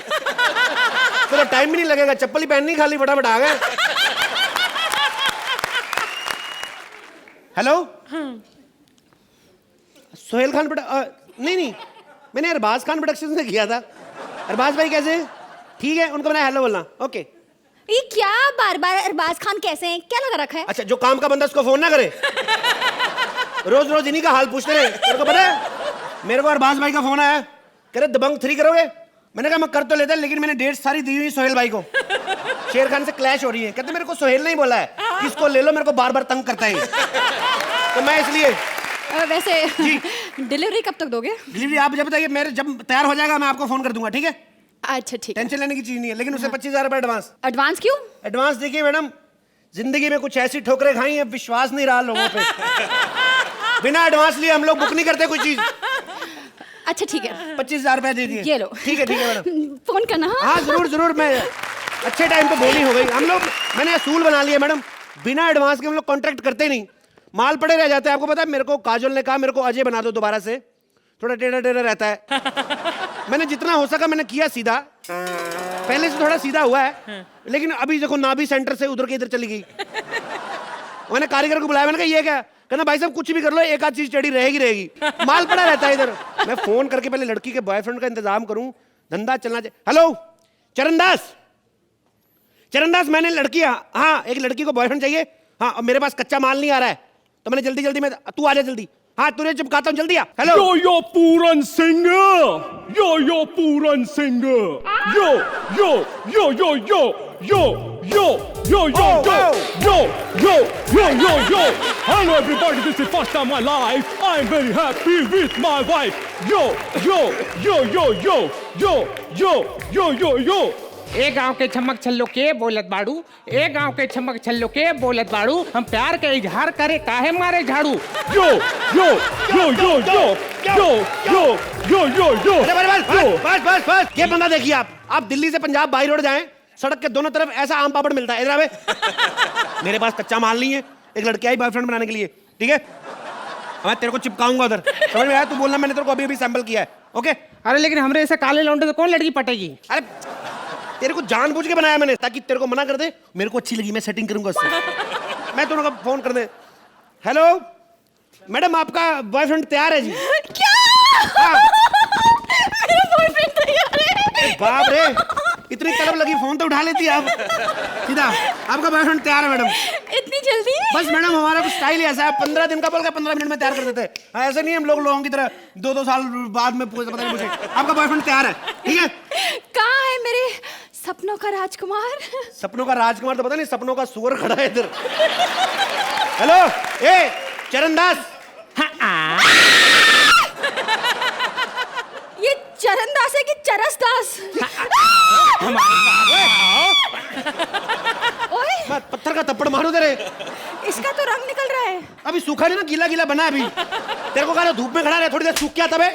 K: चलो टाइम भी नहीं लगेगा, चप्पल ही पहननी खाली, फटाफट आ गए। हेलो सोहेल खान नहीं मैंने अरबाज खान प्रोडक्शन से किया था। अरबाज भाई कैसे? ठीक है, उनको मैंने हेलो बोलना। ओके।
G: ये क्या बार बार अरबाज खान कैसे हैं? क्या लगा रखा है?
K: अच्छा जो काम का बंदा उसको फोन ना करे, रोज रोज इन्हीं का हाल पूछते रहे। तेरे को पता है मेरे को अरबाज भाई का फोन आया, कह रहे दबंग 3 करोगे? मैंने कहा मैं कर तो लेता लेकिन मैंने डेट सारी दी हुई सोहेल भाई को। शेर खान से क्लैश हो रही है। कहते मेरे को सोहेल नहीं बोला है, किसको ले लो, मेरे को बार बार तंग करता है। तो मैं इसलिए
G: वैसे डिलीवरी कब तक दोगे?
K: डिलीवरी आप जब बताइए, मेरे जब तैयार हो जाएगा मैं आपको फोन कर दूंगा। ठीक है?
G: अच्छा ठीक है।
K: टेंशन लेने की चीज नहीं है, लेकिन उससे 25,000 रुपए एडवांस।
G: एडवांस क्यों?
K: एडवांस देखिए मैडम, जिंदगी में कुछ ऐसी ठोकरें खाई है विश्वास नहीं रहा लोगों पे। बिना एडवांस लिए हम लोग बुक नहीं करते कोई चीज।
G: अच्छा ठीक है,
K: 25,000 रुपए दे दिए।
G: ये लो।
K: ठीक है मैडम।
G: फोन करना।
K: हाँ जरूर जरूर, मैं अच्छे टाइम पे बोली हो गई। हम लोग मैंने असूल बना लिया मैडम, बिना एडवांस के हम लोग कॉन्ट्रैक्ट करते नहीं, माल पड़े रह जाते हैं। आपको पता है मेरे को काजोल ने कहा मेरे को अजय बना दो दोबारा से, थोड़ा टेढ़ा टेढ़ा रहता है। मैंने जितना हो सका मैंने किया सीधा, पहले से थोड़ा सीधा हुआ है, लेकिन अभी देखो नाभि सेंटर से उधर के इधर चली गई। मैंने कारीगर को बुलाया, मैंने कहा ये क्या? कहना भाई साहब कुछ भी कर लो, एक आध चीज टेढ़ी रहेगी, माल पड़ा रहता है इधर। मैं फोन करके पहले लड़की के बॉयफ्रेंड का इंतजाम करूं, धंधा चलना चाहिए। हेलो चरणदास, चरणदास मैंने लड़की, हाँ एक लड़की को बॉयफ्रेंड चाहिए। हाँ और मेरे पास कच्चा माल नहीं आ रहा है, तो मैंने जल्दी में, तू आ जा जल्दी। हाँ तुझे चिपकाता हूँ, जल्दी आ। Hello
B: yo Puran Singh, yo Puran Singh, yo yo yo yo yo yo yo yo yo yo yo yo yo yo yo hello everybody, this is first time in my life, I'm very happy with my wife, yo yo yo yo yo yo yo yo yo yo
K: ए गांव के छमक छल्लो के बोलत बाड़ू, ए गांव के छमक छल्लो के बोलत बाड़ू, हम प्यार के इजहार करे काहे मारे झाड़ू।
B: yo yo yo yo yo yo yo yo yo yo
K: बस ये बंदा देखिए आप दिल्ली से पंजाब बाई रोड जाएं, सड़क के दोनों तरफ ऐसा आम पापड़ मिलता है। इधर आवे, मेरे पास कच्चा माल नहीं है, एक लड़की आई बॉयफ्रेंड बनाने के लिए, ठीक है, मैं तेरे को चिपकाऊंगा उधर, समझ में आया? तू बोलना मैंने तेरे को अभी अभी सैंपल किया है, ओके? अरे लेकिन हमरे ऐसे काले लौंडे तो कौन लड़की पटेगी? अरे तेरे को जानबूझ के बनाया मैंने ताकि तेरे को मना कर दे, मेरे को अच्छी लगी, मैं सेटिंग करूंगा उससे। मैं दोनों का फोन कर दे। हेलो मैडम, आपका बॉयफ्रेंड तैयार है जी?
J: क्या? मेरा बॉयफ्रेंड तैयार है?
K: बाप रे, इतनी तलब लगी, फोन तो उठा लेती है आप सीधा। आपका बॉयफ्रेंड तैयार है मैडम?
J: इतनी जल्दी?
K: बस मैडम हमारा कुछ स्टाइल ही ऐसा है, 15 दिन का बोल के 15 मिनट में तैयार कर देते हैं। हाँ, ऐसे नहीं हम लोगों की तरह 2-2 साल बाद में पता नहीं मुझे। आपका बॉयफ्रेंड तैयार है, ठीक है?
J: कहाँ है मेरे सपनों का राजकुमार?
K: सपनों का राजकुमार तो पता नहीं, सपनों का सुअर खड़ा है इधर। हेलो ए चरणदास।
J: ये चरणदास है कि चरसदास? ओए,
K: मैं पत्थर का थप्पड़ मारूं तेरे।
J: इसका तो रंग निकल रहा है।
K: अभी सूखा नहीं ना, गीला गीला बना है अभी। तेरे को कहा था धूप में खड़ा रहे, थोड़ी देर सूख गया तब है।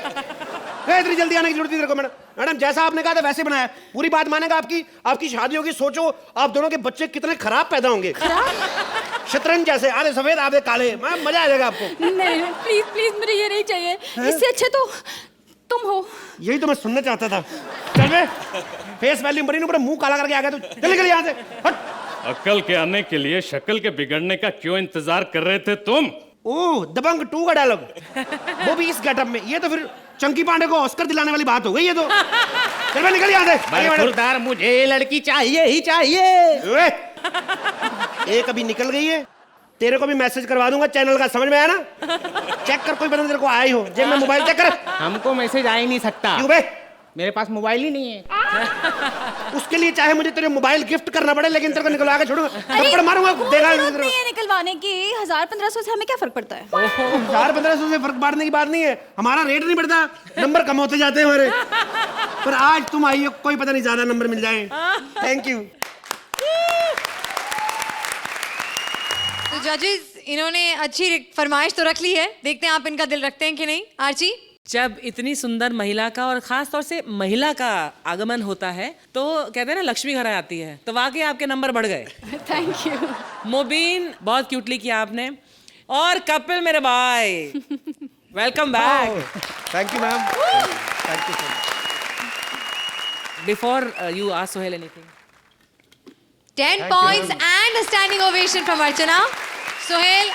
K: इतनी जल्दी आने की जरूरत नहीं तेरे को मैडम। मैडम जैसा आपने कहा था वैसे बनाया, पूरी बात मानेगा आपकी। आपकी शादी होगी, सोचो आप दोनों के बच्चे कितने खराब पैदा होंगे। शतरंज जैसे, आधे सफेद आधे काले, मजा आ जाएगा आपको।
J: नहीं प्लीज प्लीज, मुझे ये नहीं चाहिए, इससे अच्छे तो तुम हो।
K: यही तो मैं सुनना चाहता था। चल बे, फेस वैल्यू बड़ी ऊपर मुंह काला करके आ गया तू, चल निकल यहाँ से, हट।
L: अकल के आने के लिए शक्ल के बिगड़ने का क्यों इंतजार कर रहे थे तुम?
K: ओह, दबंग 2 का डायलॉग, वो भी इस गेटअप में। ये तो फिर चंकी पांडे को ऑस्कर दिलाने वाली बात हो गई ये तो। चल बे, निकल यहाँ से।
I: खुरदार, मुझे लड़की चाहिए ही चाहिए।
K: एक अभी निकल गई है, तेरे को भी मैसेज करवा दूंगा चैनल का, समझ में आया ना? चेक कर, कोई बंदा तेरे को आया ही हो। जेब में मोबाइल चेक कर।
I: हमको मैसेज आ ही नहीं सकता।
K: क्यों बे?
I: मेरे पास मोबाइल ही नहीं है।
K: उसके लिए चाहे मुझे तेरे मोबाइल गिफ्ट करना पड़े, लेकिन तेरे को निकलवा के छोड़ूंगा, थप्पड़ मारूंगा, देगा
J: नहीं है निकलवाने की। 1000-1500 से हमें क्या फर्क पड़ता है?
K: 1000-1500 से फर्क पड़ने की बात नहीं है, हमारा रेट नहीं बढ़ता, नंबर कम होते जाते हैं हमारे। पर आज तुम आई हो, कोई पता नहीं ज्यादा नंबर मिल जाए। Thank you.
A: तो जजेस, इन्होंने अच्छी फरमाइश तो रख ली है, देखते हैं आप इनका दिल रखते हैं कि नहीं। आर्ची,
D: जब इतनी सुंदर महिला का और खास तौर से महिला का आगमन होता है तो कहते हैं ना लक्ष्मी घर आती है, तो वाकई आपके नंबर बढ़ गए।
J: Thank you.
D: मोबीन, बहुत क्यूटली किया आपने। और कपिल मेरे भाई, welcome back.
K: Thank you ma'am, thank you.
D: Before you ask Sohail anything,
A: 10 points and a standing ovation from Archana. Sohail,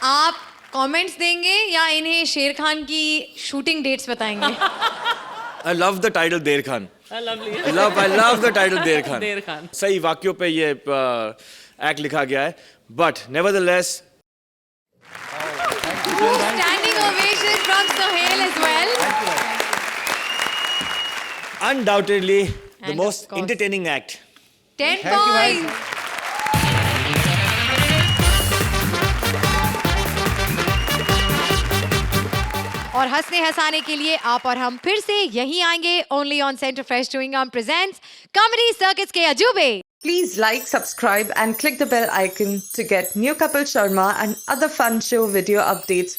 A: आप कमेंट्स देंगे या इन्हें शेर खान की शूटिंग डेट्स बताएंगे?
E: I love the title there Khan. I love the title देर खान।
D: देर खान।
E: सही वाक्यों पे ये एक्ट लिखा गया है, but nevertheless
A: Standing ovation from Sohail as well.
E: undoubtedly the
A: And
E: most
A: of course.
E: entertaining act.
A: 10 points. और हंसने हंसाने के लिए आप और हम फिर से यहीं आएंगे, only on center fresh chewing gum presents comedy circus के अजूबे।
M: Please like, subscribe and click the bell icon to get new Kapil Sharma and other fun show video updates